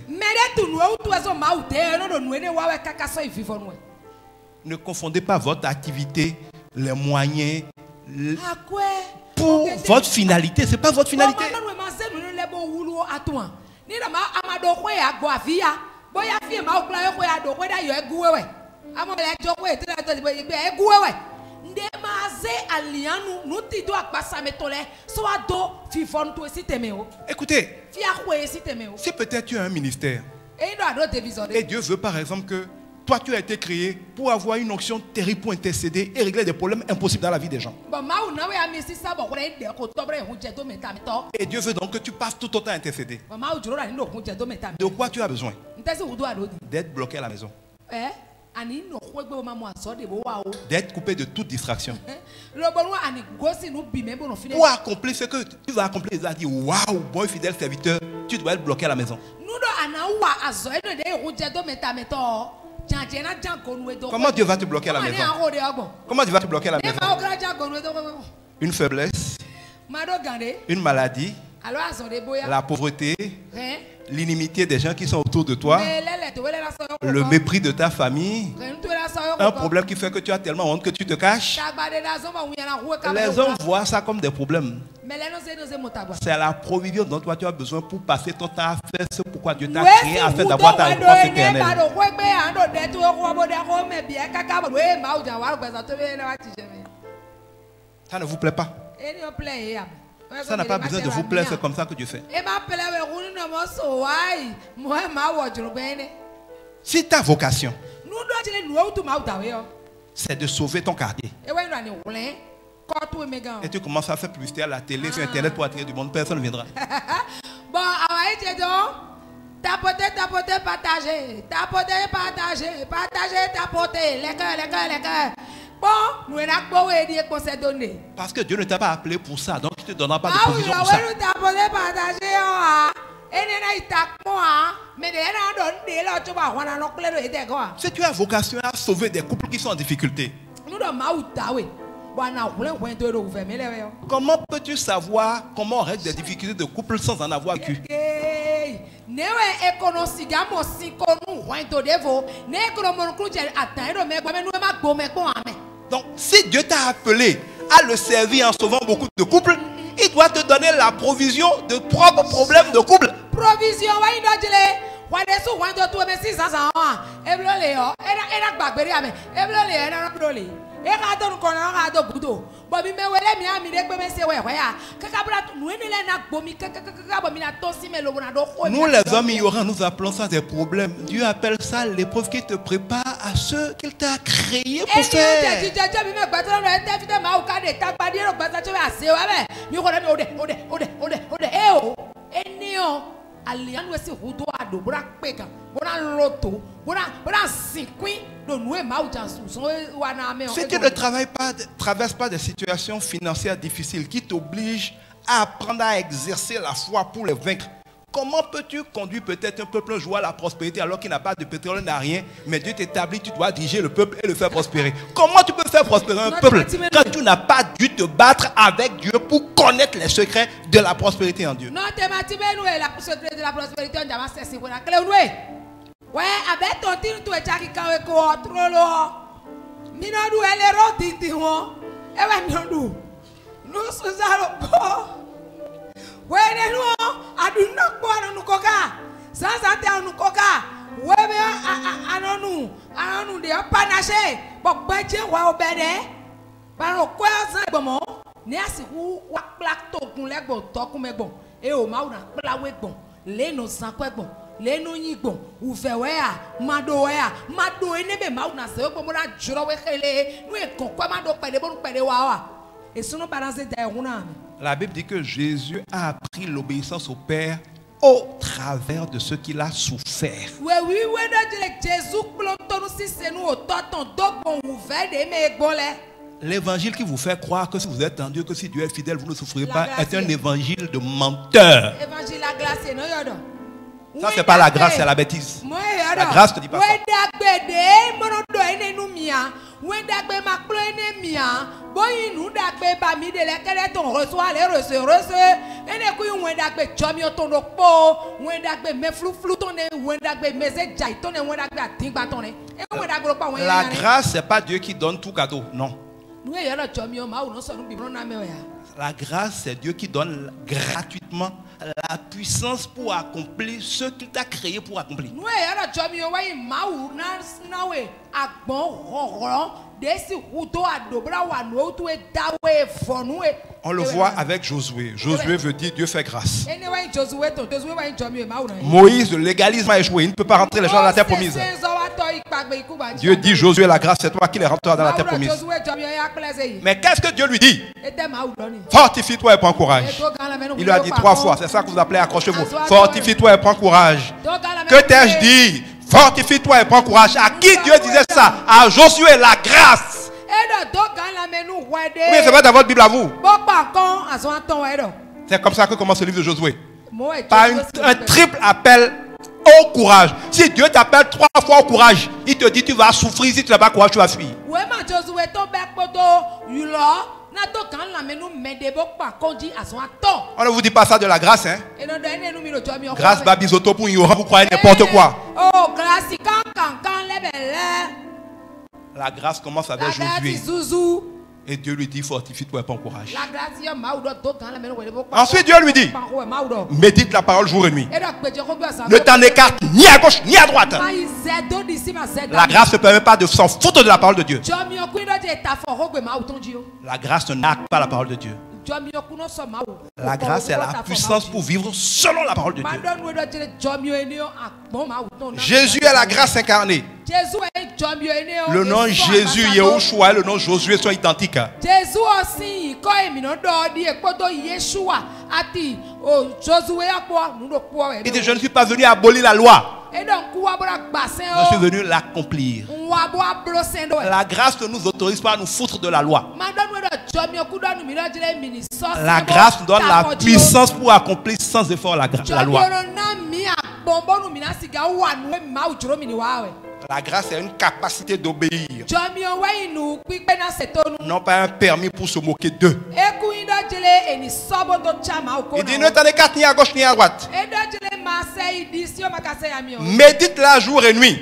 Ne confondez pas votre activité, les moyens, pour votre finalité. Ce n'est pas votre finalité. Écoutez, si peut-être tu as un ministère et Dieu veut par exemple que toi tu as été créé pour avoir une onction terrible pour intercéder et régler des problèmes impossibles dans la vie des gens. Et Dieu veut donc que tu passes tout ton temps à intercéder. De quoi tu as besoin? D'être bloqué à la maison. D'être coupé de toute distraction. Pour accomplir ce que tu vas accomplir, il va dire waouh, bon fidèle serviteur, tu dois être bloqué à la maison. Comment Dieu va te bloquer à la maison? Comment Dieu va te bloquer à la maison? Une faiblesse, une maladie, la pauvreté, l'inimitié des gens qui sont autour de toi, le mépris de ta famille, un problème qui fait que tu as tellement honte que tu te caches. Les hommes voient ça comme des problèmes. C'est la provision dont toi tu as besoin pour passer ton temps à faire ce pourquoi Dieu t'a créé, afin d'avoir ta récompense éternelle. Ça ne vous plaît pas? Ça n'a pas besoin de vous plaire, c'est comme ça que Dieu fait. Si ta vocation, c'est de sauver ton quartier, et tu commences à faire publicité à la télé, sur Internet pour attirer du monde, personne ne viendra. Bon, tapoter, partager. Tapoter, tapoter. Les cœurs. Bon, nous n'avons pas dit qu'on s'est donné. Parce que Dieu ne t'a pas appelé pour ça, donc il ne te donnera pas de provision pour ça. Si tu as vocation à sauver des couples qui sont en difficulté, comment peux-tu savoir comment on règle des difficultés de couple sans en avoir vécu? Donc, si Dieu t'a appelé à le servir en sauvant beaucoup de couples, il doit te donner la provision de propres problèmes de couple. Provision, nous les hommes ignorants, nous appelons ça des problèmes. Dieu appelle ça l'épreuve qui te prépare à ce qu'il t'a créé pour faire. Si tu ne traverses pas des situations financières difficiles qui t'obligent à apprendre à exercer la foi pour les vaincre, comment peux-tu conduire peut-être un peuple jouer à la prospérité alors qu'il n'a pas de pétrole, n'a rien, mais Dieu t'établit, tu dois diriger le peuple et le faire prospérer? Comment tu peux faire prospérer un peuple quand tu n'as pas dû te battre avec Dieu pour connaître les secrets de la prospérité en Dieu? La Bible dit que Jésus a appris l'obéissance au Père au travers de ce qu'il a souffert. L'évangile qui vous fait croire que si vous êtes en Dieu, que si Dieu est fidèle, vous ne souffrez pas, est un évangile de menteur. Ça, c'est pas la grâce, c'est la bêtise. La grâce ne dit pas ça. La grâce, c'est pas Dieu qui donne tout cadeau, non. La grâce, c'est Dieu qui donne gratuitement la puissance pour accomplir ce qu'il t'a créé pour accomplir. On le voit avec Josué. Josué veut dire Dieu fait grâce. Moïse, le légalisme a échoué. Il ne peut pas rentrer les gens dans la terre promise. Dieu dit Josué, la grâce, c'est toi qui les rentres dans la terre promise. Mais qu'est-ce que Dieu lui dit? Fortifie-toi et prends courage. Il lui a dit 3 fois. C'est ça que vous appelez accrochez-vous. Fortifie-toi et prends courage. Que t'ai-je dit? Fortifie-toi et prends courage. À qui Dieu disait ça? À Josué, la grâce. Oui, c'est vrai dans votre Bible à vous. C'est comme ça que commence le livre de Josué. Par un triple appel au courage. Si Dieu t'appelle 3 fois au courage, il te dit tu vas souffrir. Si tu n'as pas courage, tu vas fuir. On ne vous dit pas ça de la grâce, hein? Grâce babisoto pour ignorant, vous croyez n'importe quoi. La grâce commence avec Josué. Et Dieu lui dit fortifie-toi et prends courage. Ensuite Dieu lui dit médite la parole jour et nuit. Ne t'en écarte ni à gauche ni à droite. La grâce ne permet pas de s'en foutre de la parole de Dieu. La grâce ne nargue pas la parole de Dieu. La grâce est la puissance pour vivre selon la parole de Dieu. Jésus est la grâce incarnée. Le nom Jésus, Yehoshua et le nom Josué sont identiques. Il dit je ne suis pas venu abolir la loi. Je suis venu l'accomplir. La grâce ne nous autorise pas à nous foutre de la loi. La grâce nous donne la puissance pour accomplir sans effort la loi. La grâce est une capacité d'obéir. Non pas un permis pour se moquer d'eux. Il dit ne t'en écarte ni à gauche ni à droite. Médite-la jour et nuit.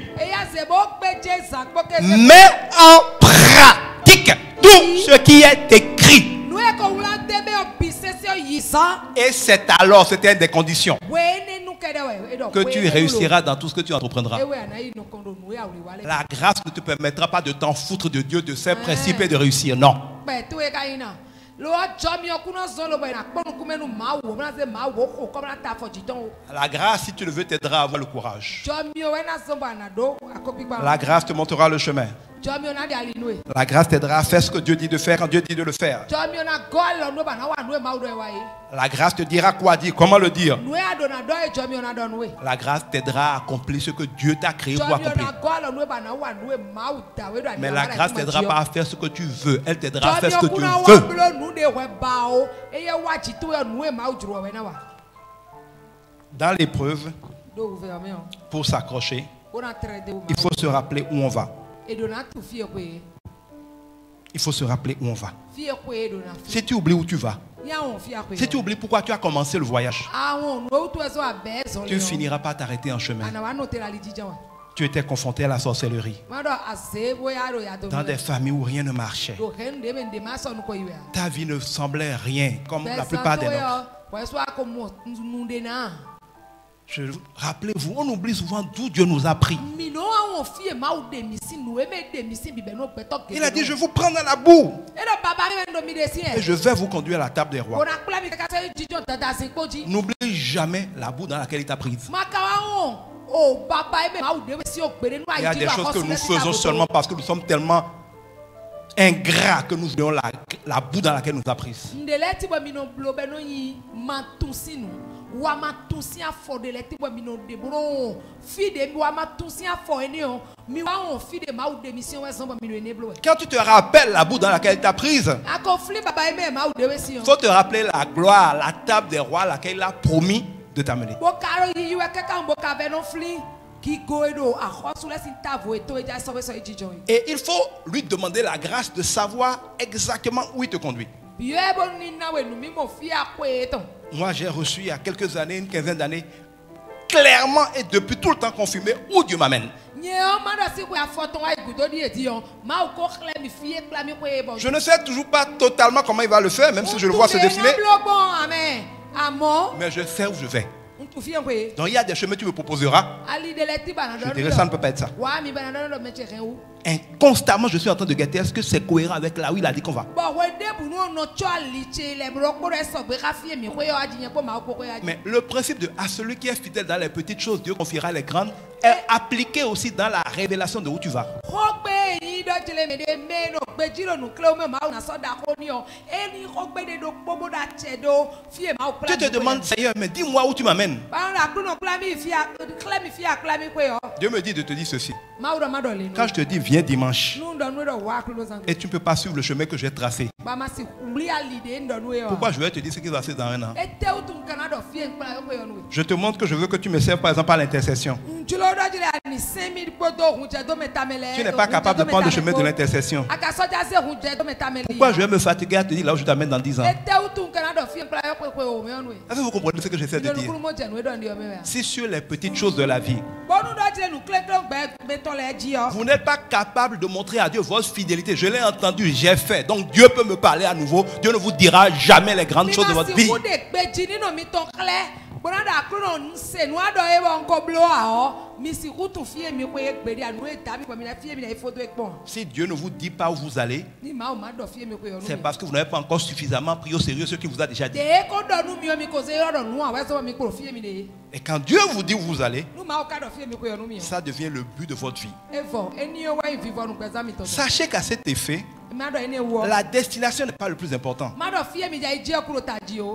Mets en pratique tout ce qui est écrit. Et c'est alors, c'était une des conditions, que tu réussiras dans tout ce que tu entreprendras. La grâce ne te permettra pas de t'en foutre de Dieu, de ses principes et de réussir. Non. La grâce, si tu le veux, t'aidera à avoir le courage. La grâce te montrera le chemin. La grâce t'aidera à faire ce que Dieu dit de faire quand Dieu dit de le faire. La grâce te dira quoi dire, comment le dire. La grâce t'aidera à accomplir ce que Dieu t'a créé pour accomplir. Mais la grâce t'aidera pas à faire ce que tu veux. Elle t'aidera à faire ce que Dieu veut. Dans l'épreuve, pour s'accrocher, il faut se rappeler où on va. Il faut se rappeler où on va. Si tu oublies où tu vas, si tu oublies pourquoi tu as commencé le voyage, tu ne finiras pas t'arrêter en chemin. Tu étais confronté à la sorcellerie, dans des familles où rien ne marchait. Ta vie ne semblait rien, comme la plupart des nôtres. Rappelez-vous, on oublie souvent d'où Dieu nous a pris. Il a dit, je vous prends dans la boue et je vais vous conduire à la table des rois. N'oublie jamais la boue dans laquelle il t'a prise. Il y a des choses que nous faisons seulement parce que nous sommes tellement ingrats que nous voulons la boue dans laquelle nous a prise. Quand tu te rappelles la boue dans laquelle il t'a prise, il faut te rappeler la gloire, la table des rois à laquelle il a promis de t'amener. Et il faut lui demander la grâce de savoir exactement où il te conduit. Moi, j'ai reçu il y a quelques années, une quinzaine d'années, clairement et depuis tout le temps confirmé où Dieu m'amène. Je ne sais toujours pas totalement comment il va le faire, même si je le vois se défiler. Mais je sais où je vais. Donc il y a des chemins que tu me proposeras. Je dirais ça ne peut pas être ça. Et constamment je suis en train de guetter. Est-ce que c'est cohérent avec là où il a dit qu'on va? Mais le principe de à celui qui est fidèle dans les petites choses, Dieu confiera les grandes, est appliqué aussi dans la révélation de où tu vas. Tu te demandes, Seigneur, mais dis-moi où tu m'amènes. Dieu me dit de te dire ceci. Quand je te dis viens dimanche et tu ne peux pas suivre le chemin que j'ai tracé, pourquoi je vais te dire ce qui va se passer dans un an? Je te montre que je veux que tu me serves par exemple à l'intercession. Tu n'es pas capable de prendre le chemin de l'intercession. Pourquoi je vais me fatiguer à te dire là où je t'amène dans 10 ans? Est-ce que vous comprenez ce que j'essaie de dire? Si sur les petites choses de la vie, vous n'êtes pas capable de montrer à Dieu votre fidélité, je l'ai entendu, j'ai fait, donc Dieu peut me parler à nouveau. Dieu ne vous dira jamais les grandes choses de votre vie. Si Dieu ne vous dit pas où vous allez, c'est parce que vous n'avez pas encore suffisamment pris au sérieux ce qu'il vous a déjà dit. Et quand Dieu vous dit où vous allez, ça devient le but de votre vie. Sachez qu'à cet effet, la destination n'est pas le plus important.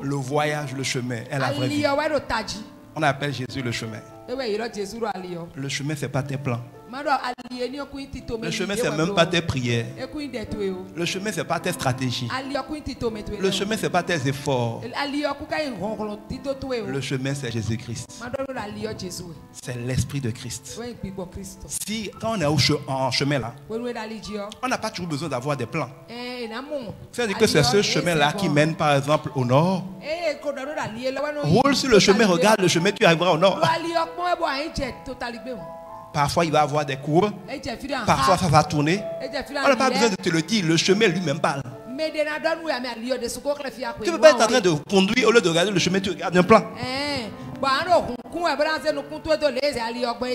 Le voyage, le chemin est la vraie vie. On appelle Jésus le chemin. Le chemin, ce n'est pas tes plans. Le chemin, c'est même pas tes prières. Le chemin, c'est pas tes stratégies. Le chemin, c'est pas tes efforts. Le chemin, c'est Jésus-Christ. C'est l'Esprit de Christ. Si, quand on est en chemin là, on n'a pas toujours besoin d'avoir des plans. C'est-à-dire que c'est ce chemin-là qui mène par exemple au nord. Roule sur le chemin, regarde le chemin, tu arriveras au nord. Parfois il va avoir des courbes, parfois ça va tourner. On n'a pas besoin de te le dire, le chemin lui-même parle. Tu ne peux pas être en train de conduire au lieu de regarder le chemin, tu regardes un plan.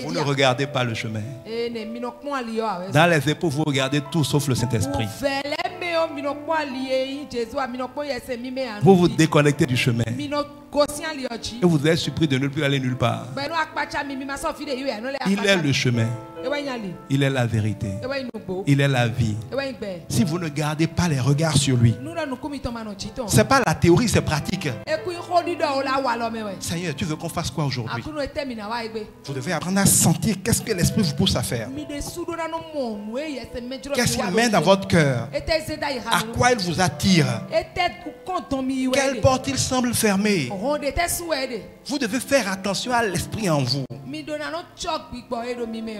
Vous ne regardez pas le chemin. Dans les épreuves, vous regardez tout sauf le Saint-Esprit. Vous vous déconnectez du chemin. Et vous êtes surpris de ne plus aller nulle part. Il est le chemin. Il est la vérité. Il est la vie. Si vous ne gardez pas les regards sur lui, ce n'est pas la théorie, c'est pratique. Seigneur, tu veux qu'on fasse quoi aujourd'hui? Vous devez apprendre à sentir qu'est-ce que l'Esprit vous pousse à faire. Qu'est-ce qu'il met dans votre cœur? À quoi il vous attire? Quelle porte il semble fermer? Vous devez faire attention à l'Esprit en vous.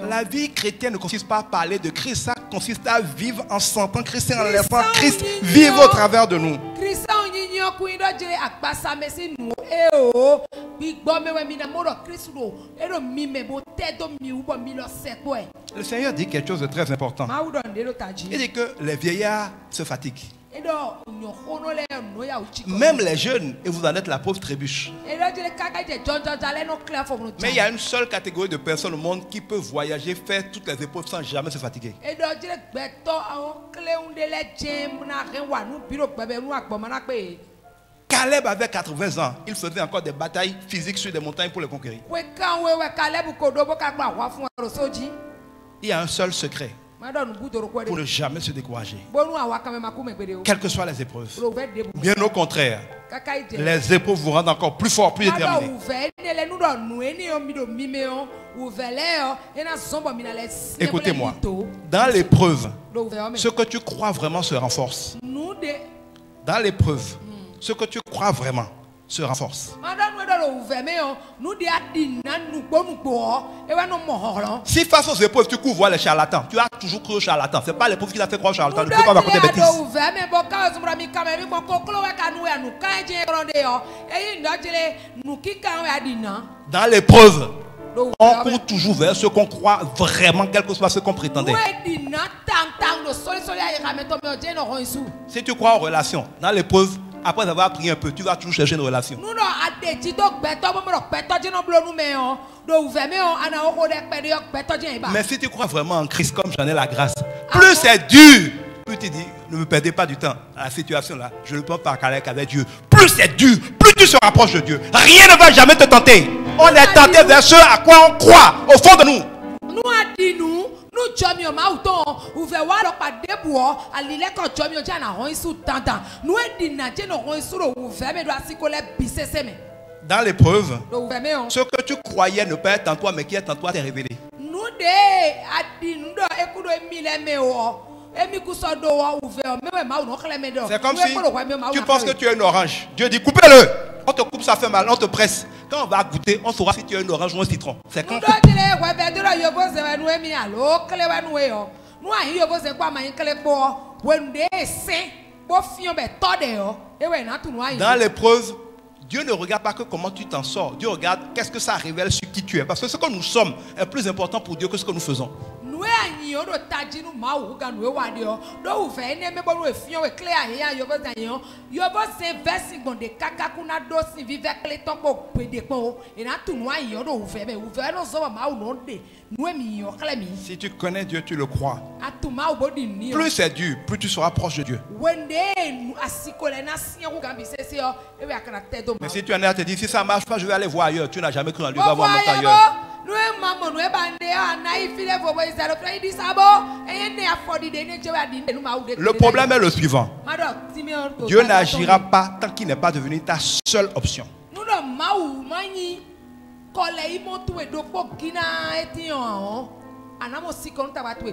La vie chrétienne ne consiste pas à parler de Christ, ça consiste à vivre en sentant Christ et en laissant Christ vivre au travers de nous. Le Seigneur dit quelque chose de très important. Il dit que les vieillards se fatiguent. Même les jeunes, et vous en êtes la pauvre trébuche. Mais il y a une seule catégorie de personnes au monde qui peut voyager, faire toutes les épreuves sans jamais se fatiguer. Caleb avait 80 ans, il faisait encore des batailles physiques sur des montagnes pour les conquérir. Il y a un seul secret pour ne jamais se décourager, quelles que soient les épreuves. Bien au contraire, les épreuves vous rendent encore plus fort, plus déterminé. Écoutez-moi, dans l'épreuve, ce que tu crois vraiment se renforce. Dans l'épreuve, ce que tu crois vraiment se renforce. Si face aux épreuves tu couvres les charlatans, tu as toujours cru aux charlatans. Ce n'est pas l'épreuve qui t'a fait croire aux charlatans. Ne peux pas raconter des bêtises. Dans l'épreuve, on court toujours vers ce qu'on croit vraiment, quel que soit ce qu'on prétendait. Si tu crois en relation, dans l'épreuve, après avoir prié un peu, tu vas toujours chercher une relation. Mais si tu crois vraiment en Christ comme j'en ai la grâce, plus c'est dur, plus tu dis, ne me perdez pas du temps à la situation là, je ne peux pas parler avec Dieu. Plus c'est dur, plus tu se rapproches de Dieu. Rien ne va jamais te tenter. On est tenté vers ce à quoi on croit au fond de nous. Dans l'épreuve, ce que tu croyais ne peut être en toi, mais qui est en toi, t'est révélé. C'est comme si tu penses que tu as une orange. Dieu dit coupez-le. On te coupe, ça fait mal, on te presse. Quand on va goûter, on saura si tu as une orange ou un citron. C'est quand dans l'épreuve, Dieu ne regarde pas que comment tu t'en sors. Dieu regarde qu'est-ce que ça révèle sur qui tu es. Parce que ce que nous sommes est plus important pour Dieu que ce que nous faisons. Si tu connais Dieu, tu le crois. Plus c'est dur, plus tu seras proche de Dieu. Mais si tu en es à te dire, si ça ne marche pas, je vais aller voir ailleurs. Tu n'as jamais cru en Dieu, va voir mon ailleurs. Le problème est le suivant. Dieu n'agira pas tant qu'il n'est pas devenu ta seule option.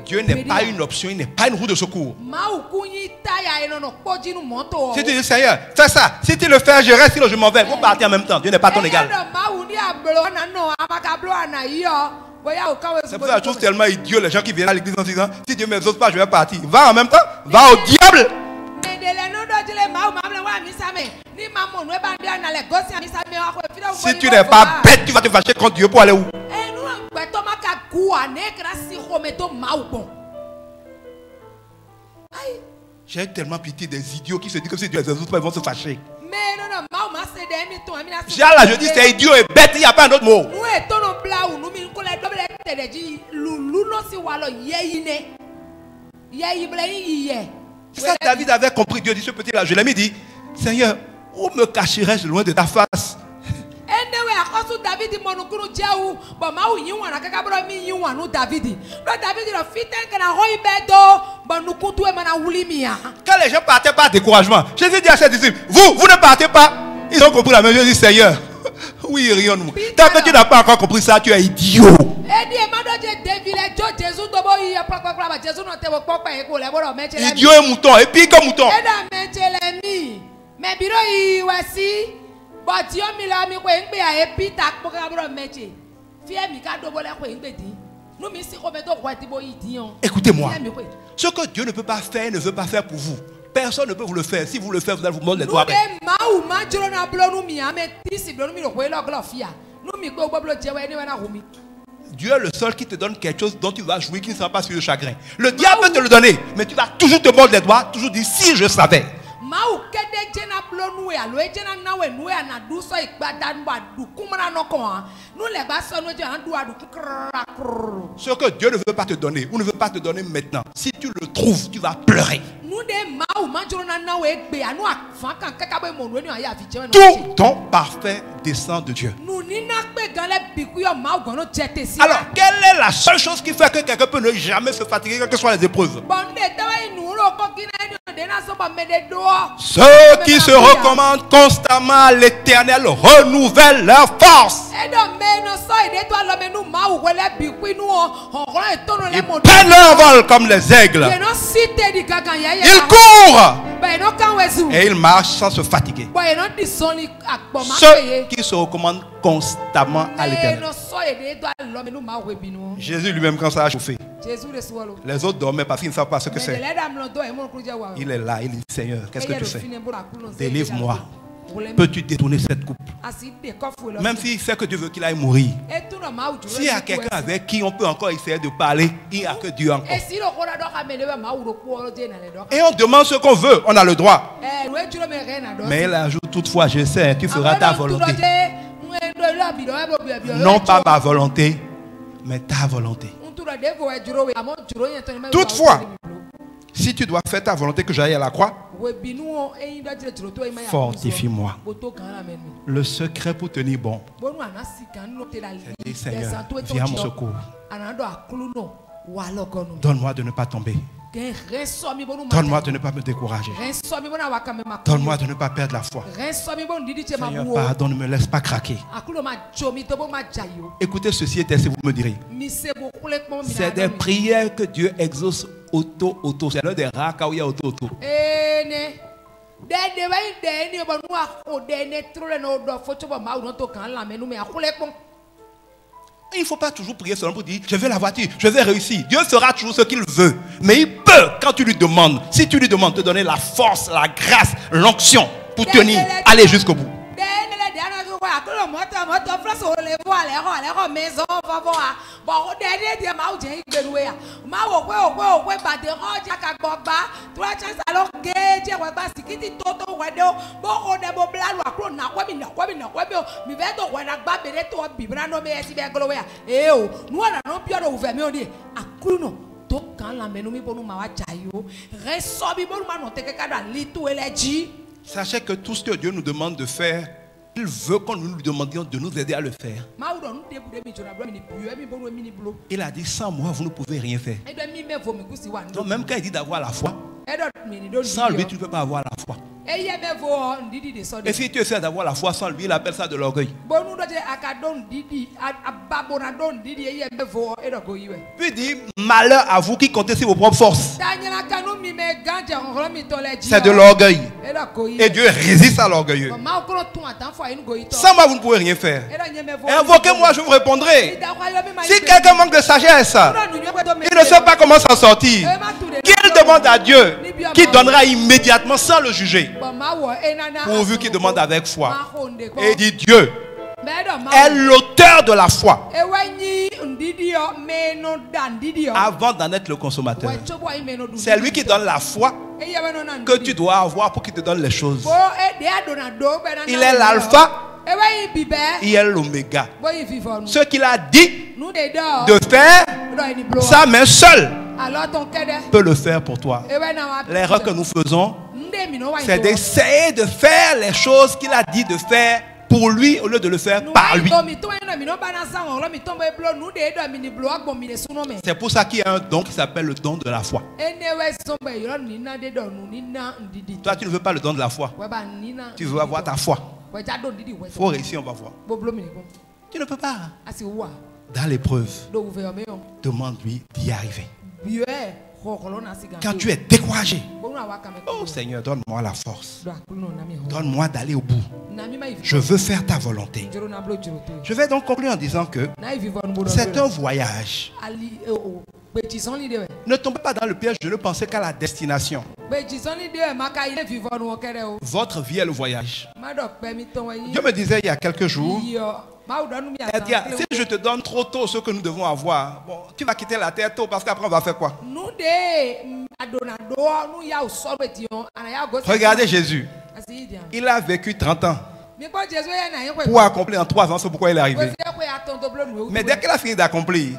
Dieu n'est pas une option, il n'est pas une roue de secours. Si tu dis Seigneur, fais ça. Si tu le fais, je reste, sinon je m'en vais. Vous partez en même temps. Dieu n'est pas ton égal. C'est pour ça que je trouve tellement idiot les gens qui viennent à l'église en disant si Dieu ne m'exauce pas, je vais partir. Va en même temps, va au diable. Si tu n'es pas bête, tu vas te fâcher contre Dieu pour aller où? J'ai tellement pitié des idiots qui se disent que si Dieu les exauce pas, ils vont se fâcher. Là, je dis c'est idiot et bête, il n'y a pas un autre mot. C'est ça que David avait compris. Dieu dit ce petit là, je l'ai mis, dit Seigneur, où me cacherai-je loin de ta face? Quand les gens partaient par découragement, Jésus dit à ses disciples, vous ne partez pas. Ils ont compris la même chose. Dit Seigneur, oui, rien-nous. Tant que tu n'as pas encore compris ça, tu es idiot. Idiot et mouton, et puis comme mouton. Écoutez-moi, ce que Dieu ne peut pas faire, ne veut pas faire pour vous. Personne ne peut vous le faire. Si vous le faites, vous allez vous mordre les doigts. Dieu est le seul qui te donne quelque chose dont tu vas jouir, qui ne sera pas sur le chagrin. Le diable peut te le donner, mais tu vas toujours te mordre les doigts, toujours dire si je savais. Ce que Dieu ne veut pas te donner, ou ne veut pas te donner maintenant, si tu le trouves, tu vas pleurer. Tout don parfait descend de Dieu. Alors, quelle est la seule chose qui fait que quelqu'un peut ne jamais se fatiguer, quelles que soient les épreuves? Ceux qui se recommandent constamment à l'Éternel renouvellent leur force. Ils prennent leur vol comme les aigles. Ils courent et ils marchent sans se fatiguer. Ceux qui se recommandent constamment à l'Éternel. Jésus lui-même, quand ça a chauffé, les autres dormaient parce qu'ils ne savent pas ce que c'est. Il est là, il dit Seigneur, qu'est-ce que tu fais? Délivre-moi. Peux-tu détourner cette coupe? Même s'il sait que Dieu veut qu'il aille mourir. S'il y a quelqu'un avec qui on peut encore essayer de parler, il n'y a que Dieu encore. Et on demande ce qu'on veut, on a le droit. Mais il ajoute toutefois, je sais, tu feras ta volonté. Non pas ma volonté, mais ta volonté. Toutefois, si tu dois faire ta volonté que j'aille à la croix, fortifie-moi. Le secret pour tenir bon, c'est dire Seigneur, viens à mon secours. Donne-moi de ne pas tomber. Donne-moi de ne pas me décourager. Donne-moi de ne pas perdre la foi. Seigneur, pardonne, ne me laisse pas craquer. Écoutez ceci et si vous me direz. C'est des prières que Dieu exauce auto. C'est l'un des rares cas où il y a auto. Il ne faut pas toujours prier seulement pour dire je vais la voiture, je vais réussir. Dieu fera toujours ce qu'il veut. Mais il peut, quand tu lui demandes, si tu lui demandes, te donner la force, la grâce, l'onction pour tenir, aller jusqu'au bout. Sachez que tout ce que Dieu nous demande de faire, il veut qu'on nous lui demandions de nous aider à le faire. Il a dit sans moi vous ne pouvez rien faire. Donc même quand il dit d'avoir la foi, sans lui tu ne peux pas avoir la foi. Et si tu essaies d'avoir la foi sans lui, il appelle ça de l'orgueil. Puis il dit, malheur à vous qui comptez sur vos propres forces. C'est de l'orgueil. Et Dieu résiste à l'orgueilleux. Sans moi, vous ne pouvez rien faire. Invoquez-moi, je vous répondrai. Si quelqu'un manque de sagesse, il ne sait pas comment s'en sortir, qu'il demande à Dieu, qui donnera immédiatement sans le juger, pourvu qu'il demande avec foi. Et il dit, Dieu est l'auteur de la foi avant d'en être le consommateur. C'est lui qui donne la foi que tu dois avoir pour qu'il te donne les choses. Il est l'alpha, il est l'oméga. Ce qu'il a dit de faire, sa main seule peut le faire pour toi. L'erreur que nous faisons, c'est d'essayer de faire les choses qu'il a dit de faire pour lui au lieu de le faire par lui. C'est pour ça qu'il y a un don qui s'appelle le don de la foi. Toi, tu ne veux pas le don de la foi. Tu veux avoir ta foi. Il faut réussir, on va voir. Tu ne peux pas. Dans l'épreuve, demande-lui d'y arriver. Quand tu es découragé, oh Seigneur, donne-moi la force. Donne-moi d'aller au bout. Je veux faire ta volonté. Je vais donc conclure en disant que c'est un voyage. Ne tombez pas dans le piège de ne penser qu'à la destination. Votre vie est le voyage. Dieu me disait il y a quelques jours, si je te donne trop tôt ce que nous devons avoir, bon, tu vas quitter la terre tôt parce qu'après on va faire quoi? Regardez Jésus. Il a vécu 30 ans pour accomplir en 3 ans ce pourquoi il est arrivé. Mais dès qu'il a fini d'accomplir,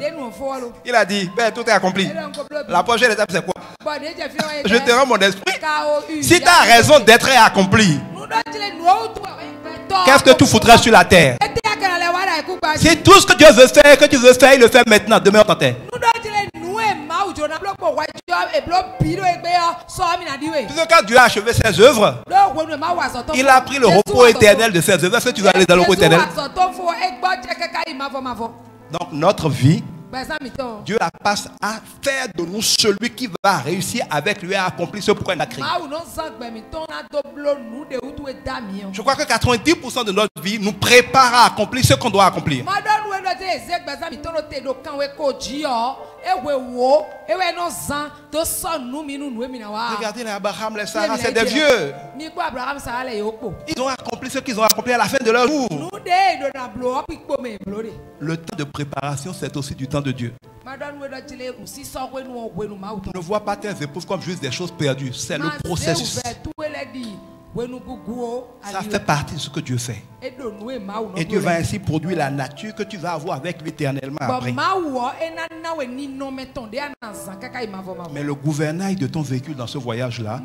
il a dit, ben, tout est accompli. La prochaine étape c'est quoi? Je te rends mon esprit. Si ta raison d'être est accomplie, qu'est-ce que tu foutrais sur la terre? Si tout ce que Dieu veut faire, que tu veux faire, il le fait maintenant, demain on t'entend. Puisque quand Dieu a achevé ses œuvres, il a pris le repos éternel de ses œuvres. Est-ce que tu vas aller dans le repos éternel? Donc notre vie, Dieu la passe à faire de nous celui qui va réussir avec lui à accomplir ce pourquoi il a créé. Je crois que 90% de notre vie nous prépare à accomplir ce qu'on doit accomplir. Regardez les Abraham, les Sarah, c'est des vieux. Ils ont accompli ce qu'ils ont accompli à la fin de leur jour. Le temps de préparation, c'est aussi du temps de Dieu. Ne vois pas tes épreuves comme juste des choses perdues. C'est le processus. Ça fait partie de ce que Dieu fait. Et Dieu va ainsi produire la nature que tu vas avoir avec lui éternellement après. Mais le gouvernail de ton véhicule dans ce voyage-là,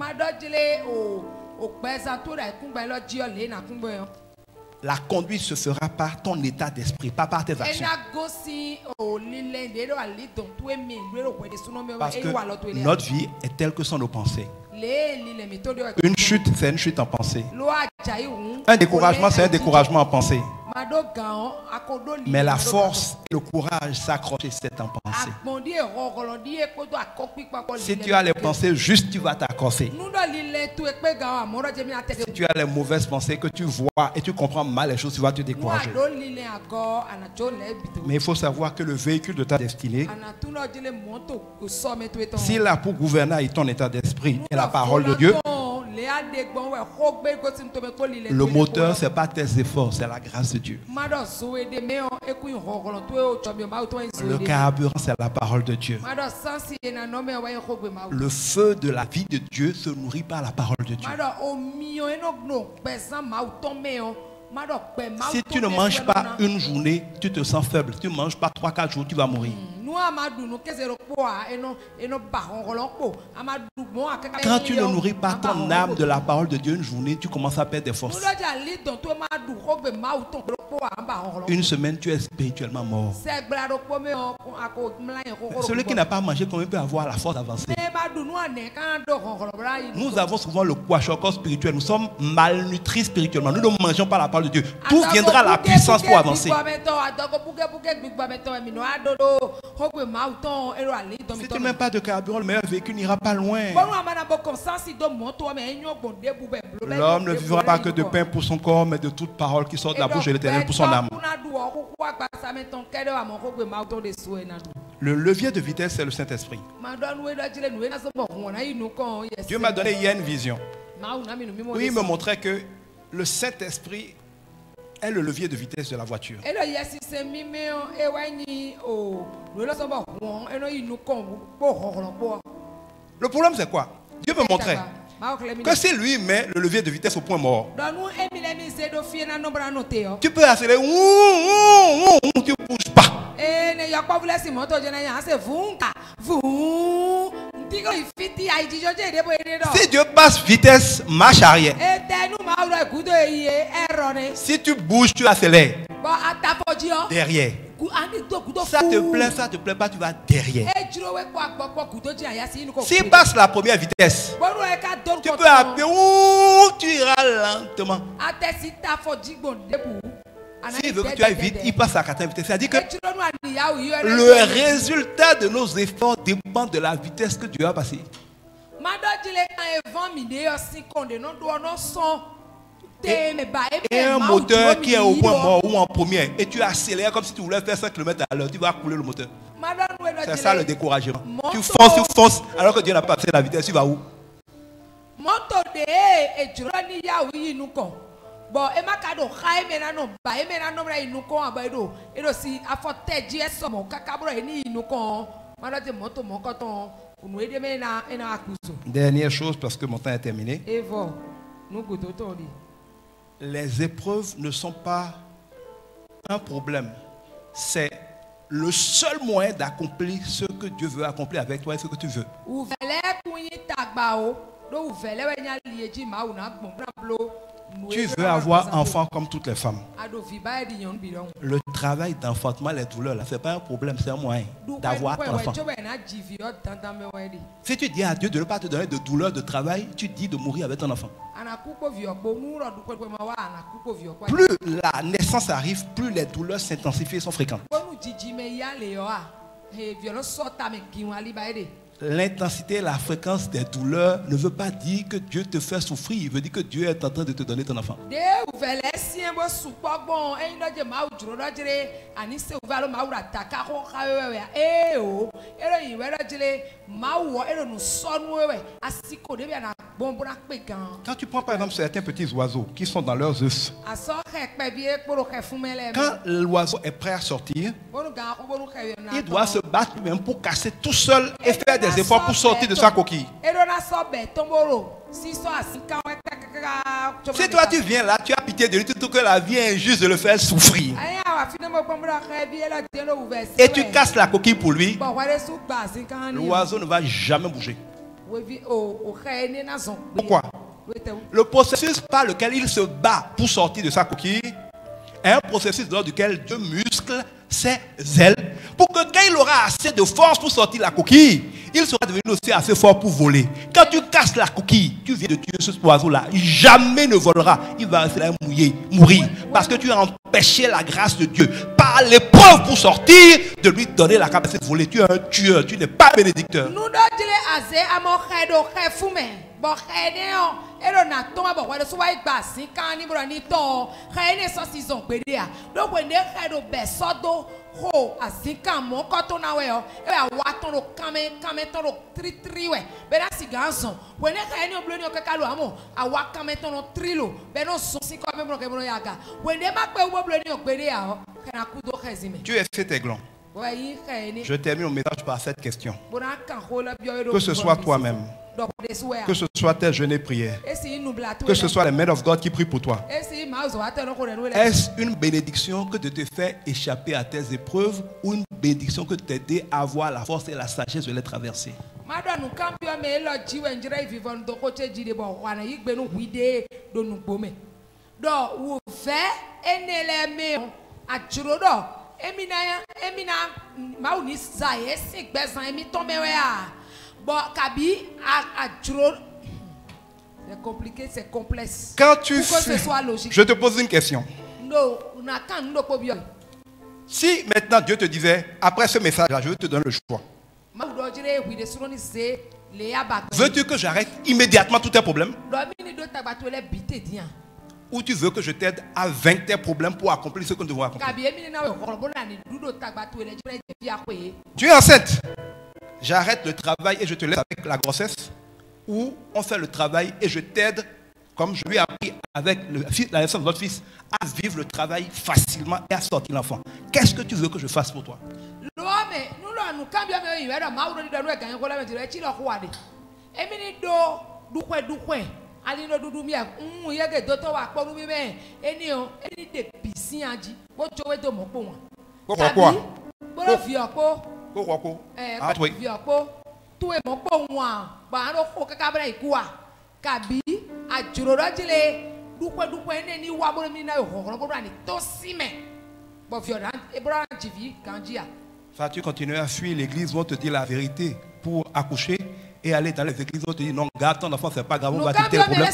la conduite se fera par ton état d'esprit, pas par tes actions. Parce que notre vie est telle que sont nos pensées. Une chute, c'est une chute en pensée. Un découragement, c'est un découragement en pensée. Mais la force et le courage s'accrocher, c'est en pensée. Si tu as les pensées justes, tu vas t'accrocher. Si tu as les mauvaises pensées que tu vois et tu comprends mal les choses, tu vas te décourager. Mais il faut savoir que le véhicule de ta destinée, s'il a pour gouvernail ton état d'esprit et la parole de Dieu, le moteur, ce n'est pas tes efforts, c'est la grâce de Dieu. Le carburant, c'est la parole de Dieu. Le feu de la vie de Dieu se nourrit par la parole de Dieu. Si tu ne manges pas une journée, tu te sens faible. Si tu ne manges pas 3-4 jours, tu vas mourir. Quand tu ne nourris pas ton âme de la parole de Dieu une journée, tu commences à perdre des forces. Une semaine, tu es spirituellement mort. Celui qui n'a pas mangé, comment il peut avoir la force d'avancer? Nous avons souvent le kwashiorkor spirituel. Nous sommes malnutris spirituellement. Nous ne mangeons pas la parole de Dieu. D'où viendra la puissance pour avancer? Si tu ne mets pas de carburant, le meilleur véhicule n'ira pas loin. L'homme ne vivra pas que de pain pour son corps, mais de toute parole qui sort de la bouche de l'Éternel pour son âme. Le levier de vitesse, c'est le Saint-Esprit. Dieu m'a donné hier une vision. Oui, il me montrait que le Saint-Esprit est le levier de vitesse de la voiture. Le problème, c'est quoi? Dieu me montrait que si lui met le levier de vitesse au point mort, tu peux accélérer, tu ne bouges pas. Si Dieu passe vitesse, marche arrière. Si tu bouges, tu accélères. Derrière. Ça te plaît pas, tu vas derrière. S'il passe la première vitesse, tu peux appuyer, tu iras lentement. S'il veut que tu ailles vite, il passe à la quatrième vitesse. C'est-à-dire que le résultat de nos efforts dépend de la vitesse que Dieu a passée. Et un moteur qui est au point mort ou en première, et tu accélères comme si tu voulais faire 5 km à l'heure, tu vas couler le moteur. C'est ça le découragement. Tu fonces, alors que Dieu n'a pas passé la vitesse, tu vas où? Dernière chose, parce que mon temps est terminé. Les épreuves ne sont pas un problème. C'est le seul moyen d'accomplir ce que Dieu veut accomplir avec toi et ce que tu veux. Tu veux avoir enfant comme toutes les femmes. Le travail d'enfantement, les douleurs, ce n'est pas un problème, c'est un moyen d'avoir un enfant. Si tu dis à Dieu de ne pas te donner de douleur de travail, tu dis de mourir avec ton enfant. Plus la naissance arrive, plus les douleurs s'intensifient et sont fréquentes. L'intensité et la fréquence des douleurs ne veut pas dire que Dieu te fait souffrir. Il veut dire que Dieu est en train de te donner ton enfant. Quand tu prends par exemple certains petits oiseaux qui sont dans leurs œufs, quand l'oiseau est prêt à sortir, il doit se battre lui-même pour casser tout seul et faire des efforts pour sortir de sa coquille. Si toi tu viens là, tu as pitié de lui, tu trouves que la vie est injuste de le faire souffrir. Et tu casses la coquille pour lui, l'oiseau ne va jamais bouger. Pourquoi? Le processus par lequel il se bat pour sortir de sa coquille est un processus dans lequel Dieu muscle ses ailes pour que quand il aura assez de force pour sortir de la coquille, il sera devenu aussi assez fort pour voler. Quand tu casses la coquille, tu viens de tuer ce oiseau-là, jamais ne volera. Il va rester là mourir. Parce que tu as empêché la grâce de Dieu par l'épreuve pour sortir, de lui donner la capacité de voler. Tu es un tueur, tu n'es pas bénédicteur. Tu es fait aiglon. Je termine mon message par cette question. Que ce soit toi-même, que ce soit tes jeûnes et prières, que ce soit les men of God qui prient pour toi, est-ce une bénédiction que de te faire échapper à tes épreuves ou une bénédiction que de t'aider à avoir la force et la sagesse de les traverser? C'est compliqué, c'est complexe. Quand tu fais, je te pose une question. Si maintenant Dieu te disait, après ce message-là, je te donne le choix. Veux-tu que j'arrête immédiatement tous tes problèmes? Ou tu veux que je t'aide à vaincre tes problèmes pour accomplir ce que nous devons accomplir? Tu es enceinte. J'arrête le travail et je te laisse avec la grossesse. Ou on fait le travail et je t'aide, comme je lui ai appris avec la naissance de votre fils, à vivre le travail facilement et à sortir l'enfant. Qu'est-ce que tu veux que je fasse pour toi? Tu continues à fuir l'église, vont te dire la vérité pour accoucher et aller dans les églises, vont te dire non, garde ton enfant, c'est pas grave, on va quitter le problème.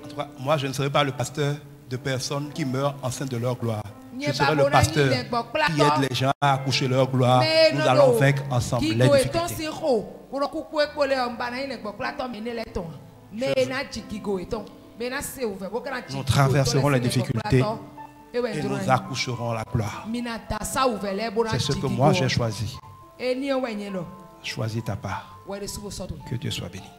En tout cas, moi je ne serai pas le pasteur de personnes qui meurent enceintes de leur gloire. Je serai le pasteur qui aide les gens à accoucher leur gloire. Nous allons vaincre ensemble les difficultés. Nous traverserons les difficultés et nous accoucherons la gloire. C'est ce que moi j'ai choisi. Choisis ta part. Que Dieu soit béni.